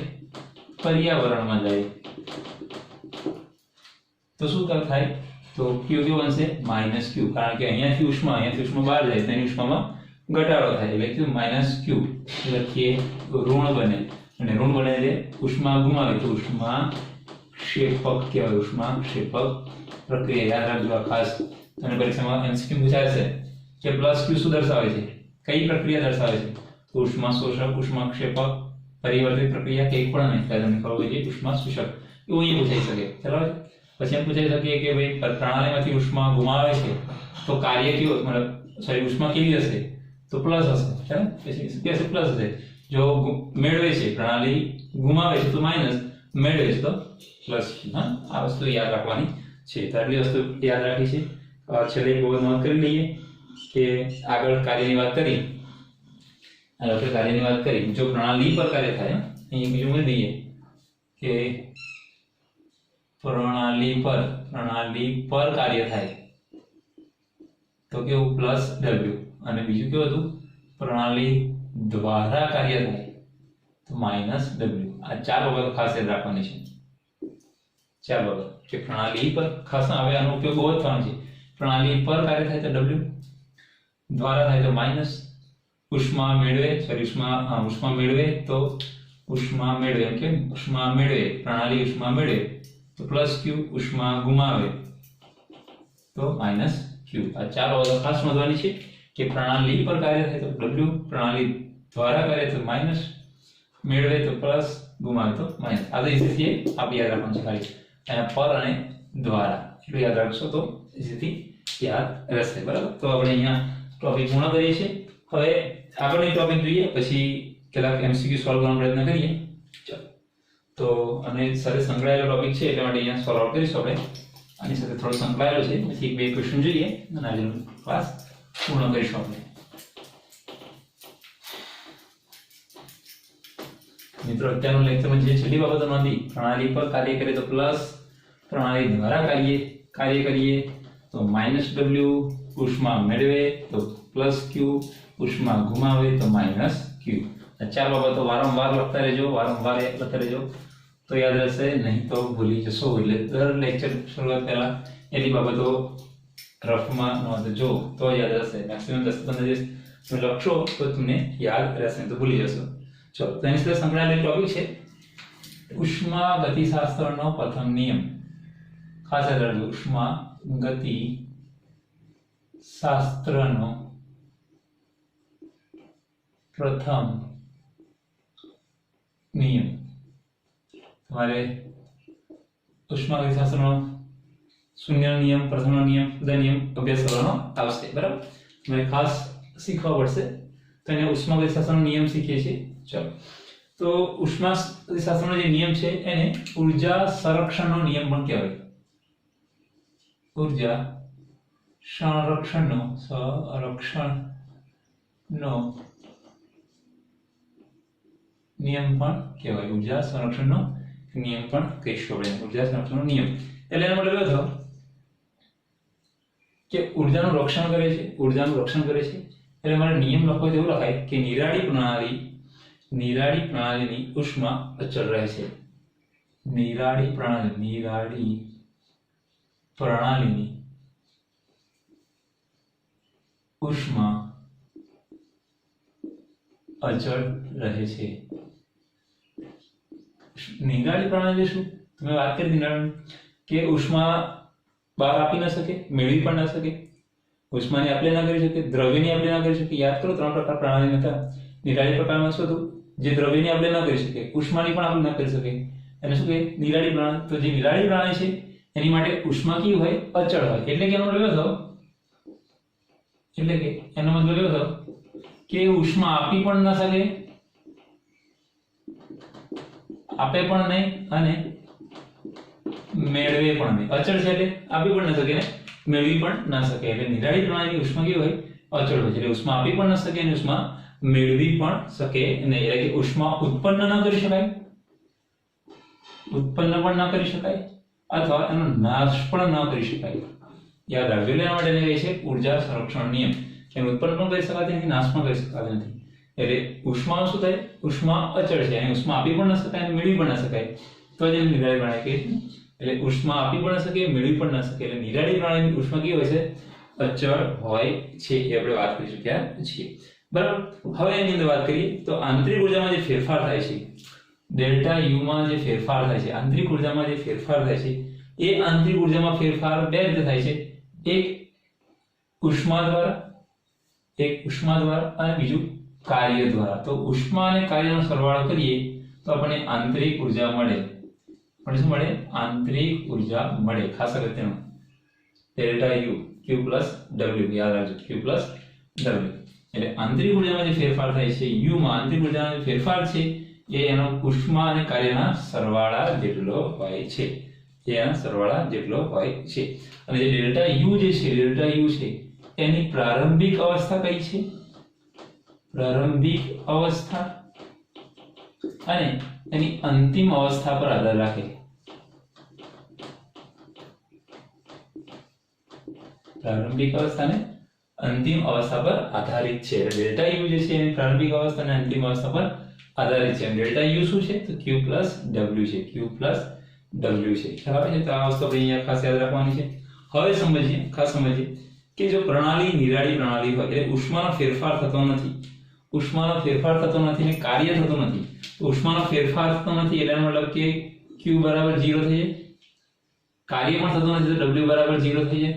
પર્યાવરણમાં જાય. તો શું થાય? તો Q કેવું બનશે? Minus Q. કારણ કે અહીંયાથી ઉષ્મા બહાર જાય તો એની ઉષ્મામાં ઘટાડો થાય એટલે માઇનસ Q લખીએ. ઋણ બને, અને ઋણ બને એટલે ઉષ્મા ગુમાવે તો ઉષ્મા ક્ષેપક કહેવાય. ઉષ્મા ક્ષેપક પ્રક્રિયા યાદ રાખજો ખાસ. અને પરીક્ષામાં MCQ પૂછાશે કે પ્લસ Q શું દર્શાવે છે? કઈ પ્રક્રિયા દર્શાવે છે? તો ઉષ્મા શોષક, ઉષ્મા ક્ષેપક, પરિવર્તિત પ્રક્રિયા કે એક પણ નહીં. તમને ખબર હોય છે ઉષ્મા શોષક એવું અહીં પૂછાઈ શકે. ચાલો, પછી એમ પૂછાઈ શકે કે ભાઈ પ્રણાલીમાંથી ઉષ્મા ગુમાવે છે તો કાર્ય કેવું, મતલબ સોરી ઉષ્મા કેવી હશે? તો પ્લસ હશે. ચાલો, પછી શું પ્લસ હશે. જો મેળવે છે પ્રણાલી, ગુમાવે છે તો માઇનસ, મેળવે છે તો પ્લસ. હા, આ વસ્તુ યાદ રાખવાની છે। તો આટલી વસ્તુ યાદ રાખી છે। છેલ્લે એક વખત નોંધ કરી લઈએ કે આગળ કાર્યની વાત કરી, જો પ્રણાલી પર કાર્ય થાય, અહીં બીજું મૂકી દઈએ કે પ્રણાલી પર કાર્ય થાય તો કેવું પ્લસ w, અને બીજું કેવું હતું પ્રણાલી દ્વારા કાર્ય થાય તો માઇનસ w। આ 4 બાબતો ખાસ યાદ રાખવાની છે। 4 બાબતો કે પ્રણાલી પર ખાસ હવે આનો ઉપયોગ બહુ જ થવાનો છે। પ્રણાલી પર કાર્ય થાય તો w, દ્વારા થાય તો માઇનસ, ઉષ્મા મેળવે તો ઉષ્મા મેળવે એમ કે ઉષ્મા મેળવે, પ્રણાલી ઉષ્મા મેળવે તો પ્લસ q, ઉષ્મા ગુમાવે તો માઇનસ q। આ 4 બાબતો ખાસ નોંધવાની છે કે પ્રણાલી પર કાર્ય થાય તો w, પ્રણાલી દ્વારા કાર્ય થાય તો માઇનસ, મેળવે તો પ્લસ, ગુમાવે તો માઇનસ। આ તો ઇઝીથી આપણે યાદ રાખવાનું છે ખાલી અહીંયા પર અને દ્વારા એટલું યાદ રાખશો તો ઇઝીથી યાદ રહેશે, બરાબર। તો આપણે અહીંયા ટોપિક પૂર્ણ કરીએ છીએ। હવે આગળની ટોપિક જોઈએ, પછી કેટલાક MCQ સોલ્વ કરવાનો પ્રયત્ન કરીએ। ચાલો, તો અને સાથે સંકળાયેલો ટોપિક છે એટલે માટે અહીંયા સોલ્વ કરીશું આપણે, આની સાથે થોડો સંકળાયેલો છે, પછી 2 ક્વેશ્ચન જોઈએ અને આજનો ક્લાસ પૂર્ણ કરીશું આપણે। મિત્રો અત્યારનું લેક્ચરમાં જે છેલ્લી બાબતો નોંધી, પ્રણાલી પર કાર્ય કરે તો પ્લસ, પ્રણાલી દ્વારા કાર્ય કરીએ તો માઇનસ w, ઉષ્મા મેળવે તો પ્લસ q, ઉષ્મા ગુમાવે તો માઇનસ q। આ 4 બાબતો વારંવાર લખતા રહેજો તો યાદ રહેશે, નહીં તો ભૂલી જશો। એટલે દર લેક્ચર શરૂઆત પહેલા એની બાબતો રફમાં નોંધજો તો યાદ રહેશે। મેક્સિમમ 10-15 દિવસ તમે લખશો તો તમને યાદ રહેશે, તો ભૂલી જશો। ચલો, તો એની સાથે સંકળાયેલો ટોપિક છે ઉષ્મા ગતિશાસ્ત્રનો પ્રથમ નિયમ। ખાસ યાદ રાખજો, ઉષ્મા ગતિશાસ્ત્રનો પ્રથમ નિયમ। તમારે ઉષ્મા ગતિશાસ્ત્રનો શૂન્ય નિયમ, પ્રથમ નિયમ, બધા નિયમ અભ્યાસ કરવાનો આવશે, બરાબર। તમારે ખાસ શીખવા પડશે, તો એને ઉષ્મા ગતિશાસ્ત્રનો નિયમ શીખીએ છીએ। ચલો, તો ઉષ્મા ગતિશાસ્ત્રનો જે નિયમ છે એને ઊર્જા સંરક્ષણનો નિયમ પણ કહેવાય। ઊર્જા સંરક્ષણનો નિયમ પણ કહેવાય। ઊર્જા સંરક્ષણનો નિયમ પણ કહીશું આપણે, ઊર્જા સંરક્ષણનો નિયમ એટલે એનો મતલબ એવો થયો કે ઊર્જાનું રક્ષણ કરે છે એટલે મારે નિયમ લખવો તો એવું લખાય કે નિરાળી પ્રણાલીની ઉષ્મા અચળ રહે છે। નિરાળી પ્રણાલીની ઉષ્મા અચળ રહે છે। નિરાળી પ્રણાલી શું, તમે વાત કરી નિરાળી કે ઉષ્મા બહાર આપી ન શકે, મેળવી પણ ન શકે, ઉષ્માની આપલે ના કરી શકે, દ્રવ્યની આપલે ના કરી શકે। યાદ કરો 3 પ્રકાર પ્રણાલી હતા। નિરાળી પ્રકારમાં શું હતું, જે દ્રવ્યની આપલે ના કરી શકે, ઉષ્માની પણ આપલે ના કરી શકે, એને શું કહે નિરાળી પ્રણાલી। તો જે નિરાળી પ્રણાલી છે એની માટે ઉષ્મા કેવી હોય, અચળ હોય। એટલે કે એનો મતલબ એવો થયો કે ઉષ્મા આપી પણ ન શકે, આપે પણ નહીં અને મેળવે પણ નહીં। અચળ છે એટલે આપી પણ ન શકે ને મેળવી પણ ન શકે। એટલે નિરાળી પ્રણાલીની ઉષ્મા કેવી હોય, અચળ હોય। એટલે ઉષ્મા આપી પણ ન શકે અને ઉષ્મા મેળવી પણ શકે નહીં। એટલે કે ઉષ્મા ઉત્પન્ન ન કરી શકાય, અથવા એનો નાશ પણ ન કરી શકાય। યાદ રાખજો, એટલે એના માટે એને કહે છે ઊર્જા સંરક્ષણ નિયમ, કે ઉત્પન્ન પણ કરી શકાતી નથી, નાશ પણ કરી શકાતી નથી। એટલે ઉષ્મા શું થાય, ઉષ્મા અચળ છે, અને ઉષ્મા આપી પણ ન શકાય અને મેળવી પણ ન શકાય, તો જ એને નિરાળી પ્રણાલી કહે છે। એટલે ઉષ્મા આપી પણ ન શકે, મેળવી પણ ન શકે, એટલે નિરાળી પ્રણાલીની ઉષ્મા કેવી હોય છે, અચળ હોય છે। એ આપણે વાત કરી ચૂક્યા છીએ, બરાબર। હવે એની અંદર વાત કરીએ તો આંતરિક ઉર્જામાં જે ફેરફાર થાય છે, ડેલ્ટા યુ માં જે ફેરફાર થાય છે, આંતરિક ઉર્જામાં જે ફેરફાર થાય છે, એ આંતરિક ઉર્જામાં ફેરફાર બે રીતે થાય છે। એક ઉષ્મા દ્વારા અને બીજુું કાર્ય દ્વારા। તો ઉષ્મા અને કાર્યનો સરવાળો કરીએ તો આપણને આંતરિક ઉર્જા મળે। પણ શું મળે, આંતરિક ઉર્જા મળે। ખાસ અગત્યનું ડેલ્ટા યુ, q + w, યાદ રાખજો q + w। એટલે આંતરિક ઉર્જામાં જે ફેરફાર થાય છે, u માં આંતરિક ઉર્જાનો ફેરફાર છે એ એનો ઉષ્મા અને કાર્યના સરવાળા જેટલો હોય છે। એના સરવાળા જેટલો હોય છે. અને જે ડેલ્ટા યુ જે છે, ડેલ્ટા યુ છે એની પ્રારંભિક અવસ્થા કઈ છે? પ્રારંભિક અવસ્થા અને એની અંતિમ અવસ્થા પર આધાર રાખે. પ્રારંભિક અવસ્થા અને અંતિમ અવસ્થા પર આધારિત છે. ડેલ્ટા યુ જે છે એની પ્રારંભિક અવસ્થા અને અંતિમ અવસ્થા પર આધારિત છે. ડેલ્ટા યુ શું છે? તો q w છે. q w છે. ખ્યાલ આવે છે? તો આ વસ્તુ આપણે અહીંયા ખાસ યાદ રાખવાની છે. હવે સમજીએ, ખાસ સમજીએ કે જો પ્રણાલી નિરાળી પ્રણાલી હોય એટલે ઉષ્માનો ફેરફાર થતો નથી. ઉષ્માનો ફેરફાર થતો નથી ને કાર્ય થતું નથી. તો ઉષ્માનો ફેરફાર થતો નથી એટલે એનો મતલબ કે q બરાબર 0 થઈ જાય. કાર્ય પણ થતું નથી તો w બરાબર 0 થઈ જાય.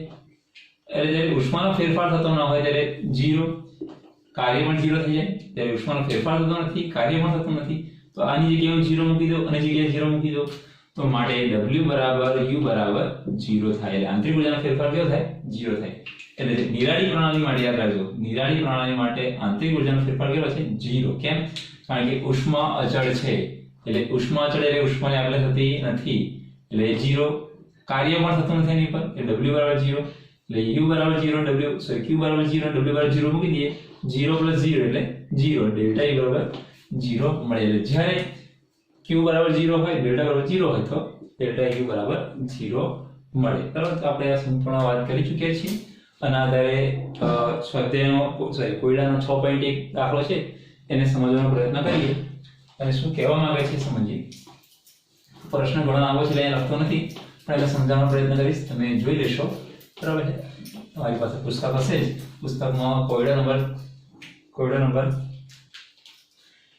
એટલે જ્યારે ઉષ્માનો ફેરફાર થતો ન હોય ત્યારે 0, કાર્ય પણ 0 થઈ જાય. ત્યારે ઉષ્માનો ફેરફાર થતો નથી, કાર્ય પણ થતું નથી, તો આની જગ્યાએ 0 મૂકી દો અને જગ્યાએ 0 મૂકી દો તો માટે w બરાબર u બરાબર 0 થાય. એટલે આંતરિક ઊર્જાનો ફેરફાર કેવો થાય? 0 થાય. એટલે નિરાળી પ્રણાલી માટે યાદ રાખજો, નિરાળી પ્રણાલી માટે આંતરિક ઊર્જાનો ફેરફાર કેવો છે? 0. કેમ? કારણ કે ઉષ્મા અચળ છે. એટલે ઉષ્મા અચળ એટલે ઉષ્માની આપ-લે થતી નથી એટલે 0, કાર્ય પણ થતું નથી એની પર એટલે w બરાબર 0. એટલે u બરાબર 0, q બરાબર 0, w બરાબર 0 મૂકી દઈએ. 0 + 0 એટલે 0. ડેલ્ટા u બરાબર 0 મળે. એટલે જ્યારે q બરાબર 0 હોય, ડેલ્ટા બરાબર 0 હોય તો ડેલ્ટા u બરાબર 0 મળે. બરાબર? તો આપણે આ સંપૂર્ણ વાત કરી ચૂક્યા છીએ. અને આધારે સ્વાધ્યાયનો કોયડાનો 6.1 દાખલો છે એને સમજવાનો પ્રયત્ન કરીએ અને શું કહેવા માંગે છે સમજીએ. પ્રશ્ન ઘણો લાંબો છે એટલે લખતો નથી પણ એટલે સમજાવવાનો પ્રયત્ન કરીશ, તમે જોઈ લેશો. બરાબર છે? તમારી પાસે પુસ્તક હશે જ. પુસ્તકમાં કોયડા નંબર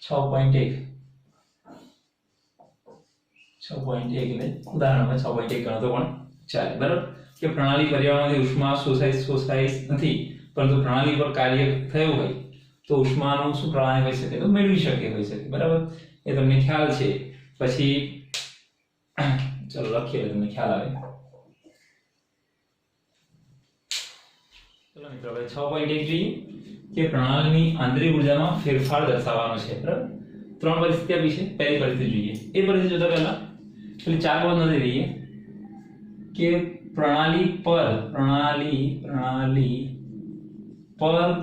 6.1 એટલે ઉદાહરણ નંબર 6.1 ગણો તો પણ ચાલે. બરાબર? કે પ્રણાલી પર્યાવરણમાંથી ઉષ્મા શોષાઈ નથી પરંતુ પ્રણાલી પર કાર્ય થયું હોય તો ઉષ્માનું શું પ્રમાણ હોઈ શકે? તો મેળવી શકે હોઈ શકે. બરાબર? એ તમને ખ્યાલ છે. પછી ચલો લખીએ તમને ખ્યાલ આવે. ચલો મિત્રો હવે 6.1 જોઈએ કે પ્રણાલીની આંતરિક ઊર્જામાં ફેરફાર દર્શાવવાનો છે. બરાબર? 3 પરિસ્થિતિ આપી છે. પહેલી પરિસ્થિતિ જોઈએ. એ પરિસ્થિતિ જોતા પહેલા એટલે 4 બાદ નથી રહીએ કે પ્રણાલી પર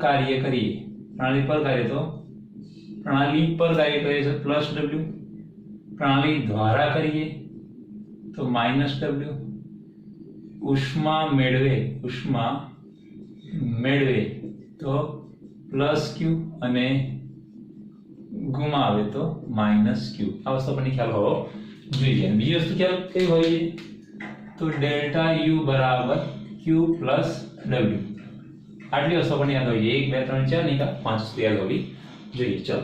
કાર્ય કરીએ. પ્રણાલી પર કાર્ય તો પ્રણાલી પર કાર્ય કરીએ તો +w, પ્રણાલી દ્વારા કરીએ તો -w, ઉષ્મા મેળવે તો +q અને ગુમાવે તો -q. આ વસ્તુ આપણને ખ્યાલ હોવો જોઈએ. બીજી વસ્તુ ખ્યાલ કઈ હોય છે? તો ડેલ્ટા u બરાબર q + w. આટલી વસ્તુ આપણને યાદ હોવી જોઈએ. 1 2 3 4 નહીં 5 વસ્તુ યાદ હોવી જોઈએ. ચલો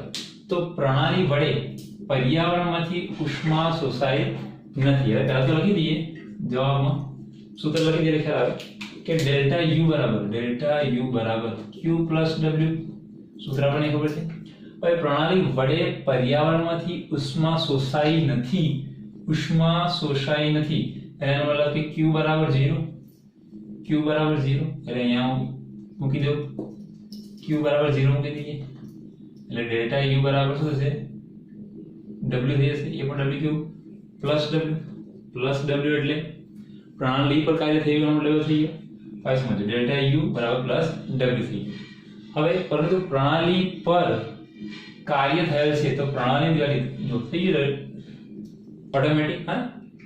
તો પ્રણાલી વડે પર્યાવરણમાંથી ઉષ્મા શોષાય નથી. હવે પહેલા તો લખી દઈએ જવાબમાં સૂત્ર લખી દઈએ ખ્યાલ આવે કે ડેલ્ટા u બરાબર q + w. સૂત્ર આપણને ખબર છે. હવે પ્રણાલી વડે પર્યાવરણમાંથી ઉષ્મા શોષાઈ નથી એનો મતલબ કે q બરાબર 0 એટલે અહીંયા મૂકી દો. q બરાબર 0 મૂકી દઈએ એટલે ડેલ્ટા u બરાબર શું થશે? w થઈ જશે. એ પણ w + w એટલે પ્રણાલી પર કાર્ય થઈ ગયું મતલબ થઈ ગયો. હવે સમજો ડેલ્ટા u બરાબર +w થઈ ગયું. હવે પરંતુ પ્રણાલી પર કાર્ય થયેલ છે તો પ્રણાલી દ્વારા જો થઈ ગયું ઓટોમેટિક હા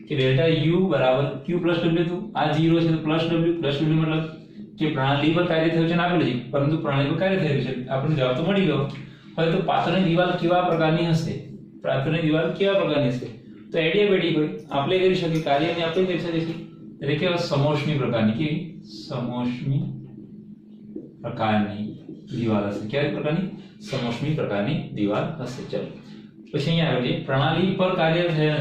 કે ડેલ્ટા u બરાબર q + w તો આ 0 છે તો +w મતલબ કે પ્રણાલી પર કાર્ય થયું છે ને આપેલું છે પરંતુ પ્રણાલી પર કાર્ય થયું છે આપણને જવાબ તો મળી ગયો. હવે તો પાત્રની દીવાલ કેવા પ્રકારની હશે? પાત્રની દીવાલ કેવા પ્રકારની હશે? તો એડિયાબેટિક હોય. આપણે કરી શકીએ કાર્યને આપણે કરી શકીએ છીએ એટલે કે સમોષ્મી પ્રકારની. કેવી? સમોષ્મી પ્રકારની દીવાલ હશે. કેવી પ્રકારની? સમોષ્મી પ્રકારની દીવાલ હશે. ચલો પછી અહીંયા આવે છે પ્રણાલી પર કાર્ય થયેલ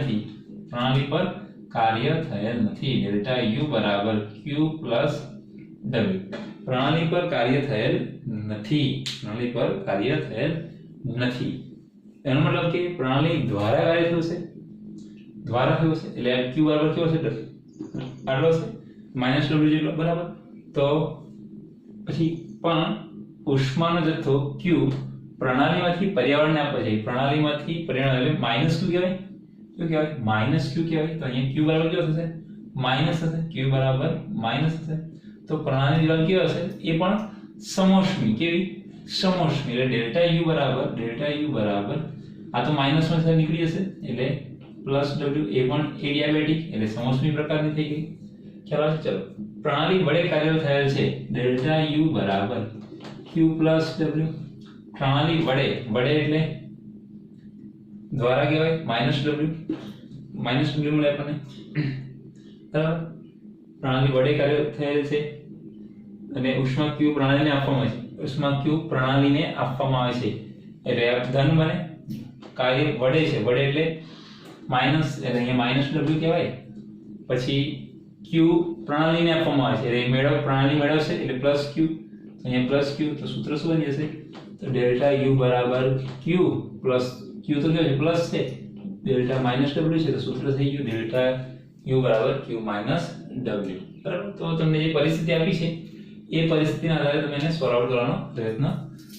નથી. ડેલ્ટા u બરાબર q + w. પ્રણાલી પર કાર્ય થયેલ નથી. એનો મતલબ કે પ્રણાલી દ્વારા કાર્ય થયું છે. એટલે q બરાબર કેવો છે? આટલો છે -w જેટલો. બરાબર? તો પછી પણ ઉષ્માનો જથ્થો q પ્રણાલીમાંથી પર્યાવરણને આપે છે. પ્રણાલીમાંથી પર્યાવરણ એટલે -q કહેવાય. શું કહેવાય? -q કહેવાય. તો અહીંયા q બરાબર કેવો થશે? માઈનસ હશે, q બરાબર માઈનસ હશે. તો પ્રણાલી દિવાલ કેવી હશે? એ પણ સમોષ્મી. કેવી? સમોષ્મી. એટલે ડેલ્ટા u બરાબર આ તો માઈનસ માં નીકળી જશે એટલે પ્લસ w. એ પણ એડિયાબેટિક એટલે સમોષ્મી પ્રકારની થઈ ગઈ. ખ્યાલ આવે? ચલો, પ્રણાલી વડે કાર્યરત થયેલ છે ડેલ્ટા u બરાબર q પ્લસ w. પ્રણાલી વડે એટલે દ્વારા કહેવાય માઈનસ w મળે આપણને. બરાબર, પ્રણાલી વડે કાર્યરત થયેલ છે અને ઉષ્મા q પ્રણાલીને આપવામાં આવે છે. ઉષ્મા q પ્રણાલીને આપવામાં આવે છે એટલે આ ધન બને. કાર્ય વડે છે, વડે એટલે માઈનસ, એટલે અહીંયા માઈનસ w કહેવાય. પછી q પ્રણાલીને આપવામાં આવે છે એટલે પ્રણાલી મેળવશે એટલે પ્લસ q. અહીંયા પ્લસ q, તો સૂત્ર શું બની જશે? તો ડેલ્ટા u બરાબર q પ્લસ q તો કેવું છે? પ્લસ છે. ડેલ્ટા માઈનસ w છે તો સૂત્ર થઈ ગયું ડેલ્ટા u બરાબર q માઈનસ w. બરાબર, તો તમને જે પરિસ્થિતિ આપી છે એ પરિસ્થિતિના આધારે તમે એને સોલ્વ આઉટ કરવાનો પ્રયત્ન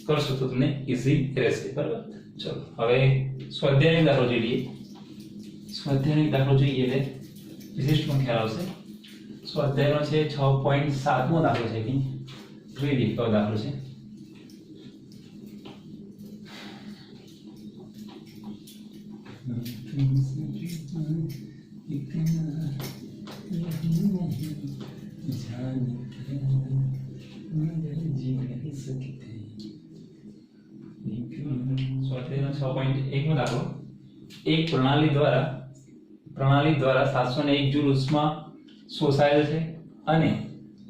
કરશો તો તમને ઈઝી રહેશે. બરાબર, ચલો હવે સ્વાધ્યાયનો દાખલો જોઈએ. સ્વાધ્યાયનો દાખલો જોઈએ એટલે વિશિષ્ટમાં ખ્યાલ આવશે. સ્વાધ્યાયનો છે 6.7મો દાખલો છે. કે જોઈ લઈએ કયો દાખલો છે. સ્વાધ્યાયનો 6.1મો દાખલો. એક પ્રણાલી દ્વારા 701 જૂલ ઉષ્મા શોષાયેલ છે અને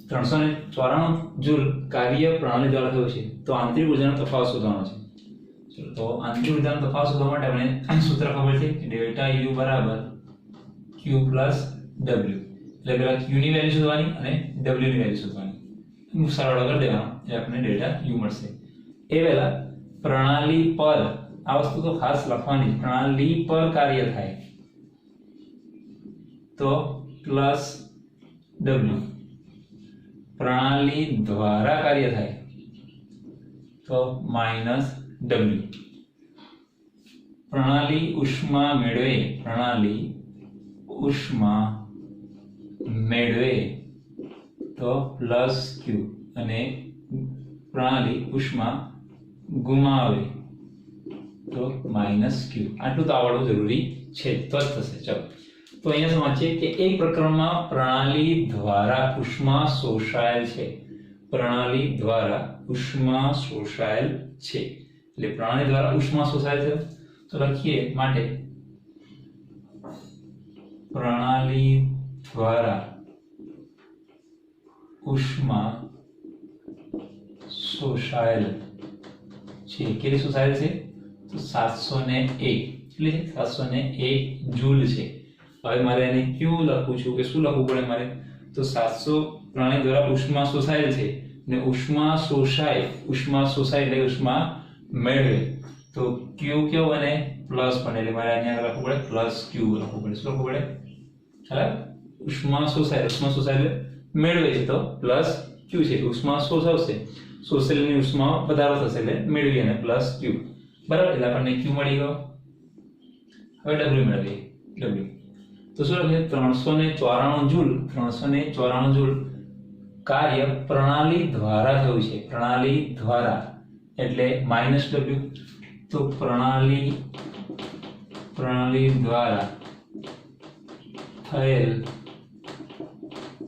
394 જૂલ કાર્ય પ્રણાલી દ્વારા થયું છે. તો આંતરિક ઉર્જાનો તફાવત શોધવાનો છે. ચલો, તો આંતરિક ઉર્જાનો તફાવત શોધવા માટે આપણે સૂત્ર ખબર છે કે ડેલ્ટા u બરાબર q પ્લસ w. એટલે પહેલા q ની વેલ્યુ શોધવાની અને w ની વેલ્યુ શોધવાની. સરળ કરી દેવાનો એટલે આપણને ડેલ્ટા u મળશે. એ પહેલા પ્રણાલી પર, આ વસ્તુ તો ખાસ લખવાની, પ્રણાલી પર કાર્ય થાય તો પ્લસ w. પ્રણાલી દ્વારા કાર્ય થાય તો માઈનસ w. પ્રણાલી ઉષ્મા મેળવે તો પ્લસ q અને પ્રણાલી ઉષ્મા ગુમાવે તો માઈનસ q. આટલું તો આવડવું જરૂરી છે તો જ થશે. ચલો, તો અહીંયા સમજીએ કે એક પ્રકરણમાં પ્રણાલી દ્વારા ઉષ્મા શોષાયેલ છે. પ્રણાલી દ્વારા ઉષ્મા શોષાયેલ છે એટલે પ્રણાલી દ્વારા ઉષ્મા શોષાયેલ છે તો લખીએ માટે પ્રણાલી દ્વારા ઉષ્મા શોષાયેલ છે. કેટલી શોષાયેલ છે? તો 701. કેટલી છે? 701 જૂલ છે. હવે મારે એને q લખું છું કે શું લખવું પડે મારે? તો 700 પ્રણાલી દ્વારા ઉષ્મા શોષાયેલ છે ને ઉષ્મા શોષાય એટલે ઉષ્મા મેળવે તો q કેવો બને? પ્લસ બને. એટલે મારે અહીંયા લખવું પડે પ્લસ q લખવું પડે. શું લખવું પડે? ખ્યાલ? ઉષ્મા શોષાય એટલે મેળવે છે તો પ્લસ q છે. ઉષ્મા શોષાવશે, શોષેલની ઉષ્મા વધારો થશે એટલે મેળવી અને પ્લસ q. બરાબર, એટલે આપણને q મળી ગયો. હવે w મેળવીએ. w તો શું લખીએ? 394 જૂલ કાર્ય પ્રણાલી દ્વારા થયું છે. પ્રણાલી દ્વારા એટલે માઈનસ w. તો પ્રણાલી દ્વારા થયેલ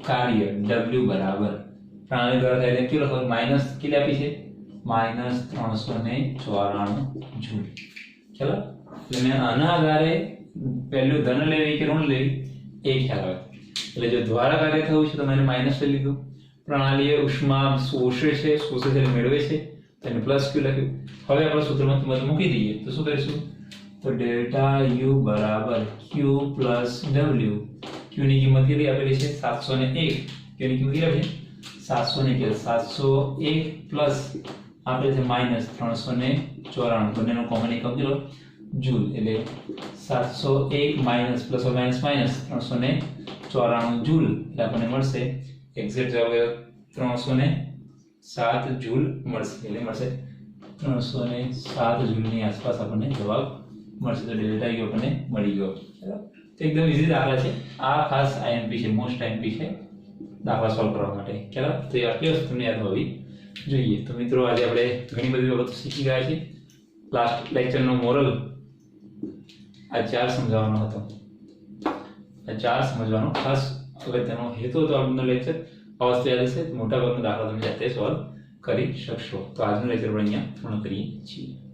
કાર્ય w બરાબર પ્રણાલી દ્વારા થયેલ કેટલું લખો? માઈનસ કેટલી આપી છે? Minus 394 joule. ચલો, એટલે મેં આના આધારે વેલ્યુ ધન લેવી કે ઋણ લેવી એ ખ્યાલ આવે. એટલે જો દ્વારા કાર્ય થયું છે તો મેં માઈનસ લઈ લીધું. પ્રણાલીએ ઉષ્મા શોષે છે એટલે મેળવે છે તો એને પ્લસ q લખ્યું. હવે આપણે સૂત્રમાં કિંમત મૂકી દઈએ તો શું કરીશું? તો ડેલ્ટા u બરાબર q પ્લસ w. q ની કિંમત કેટલી આપેલી છે? 701. q ની કિંમત કેટલી છે? 701 પ્લસ આપેલ છે માઈનસ 394. બંનેનો કોમન એકમ કેટલો? જૂલ. એટલે 701 માઈનસ પ્લસ માઈનસ 394 જૂલ. એટલે આપણને મળશે એક્ઝેક્ટ જવાબ 307 જૂલ મળશે. એટલે મળશે 307 જૂલની આસપાસ આપણને જવાબ મળશે. તો ડેલ્ટા u આપણને મળી ગયો. તો એકદમ ઈઝી દાખલા છે. આ ખાસ આઈએમપી છે, મોસ્ટ આઈએમપી છે દાખલા સોલ્વ કરવા માટે. ખ્યાલ? તો એ આટલી વસ્તુ તમને યાદ હોવી જોઈએ. તો મિત્રો આજે આપણે ઘણી બધી બાબતો શીખી ગયા છીએ. લાસ્ટ લેક્ચરનો મોરલ આ 4 સમજાવવાનો હતો. આ 4 સમજવાનો ખાસ અગત્યનો હેતુ હતો આજનો લેક્ચર. આ વસ્તુ યાદ હશે તો મોટા ભાગના દાખલા તમે જાતે સોલ્વ કરી શકશો. તો આજનો લેક્ચર આપણે અહીંયા પૂર્ણ કરીએ છીએ.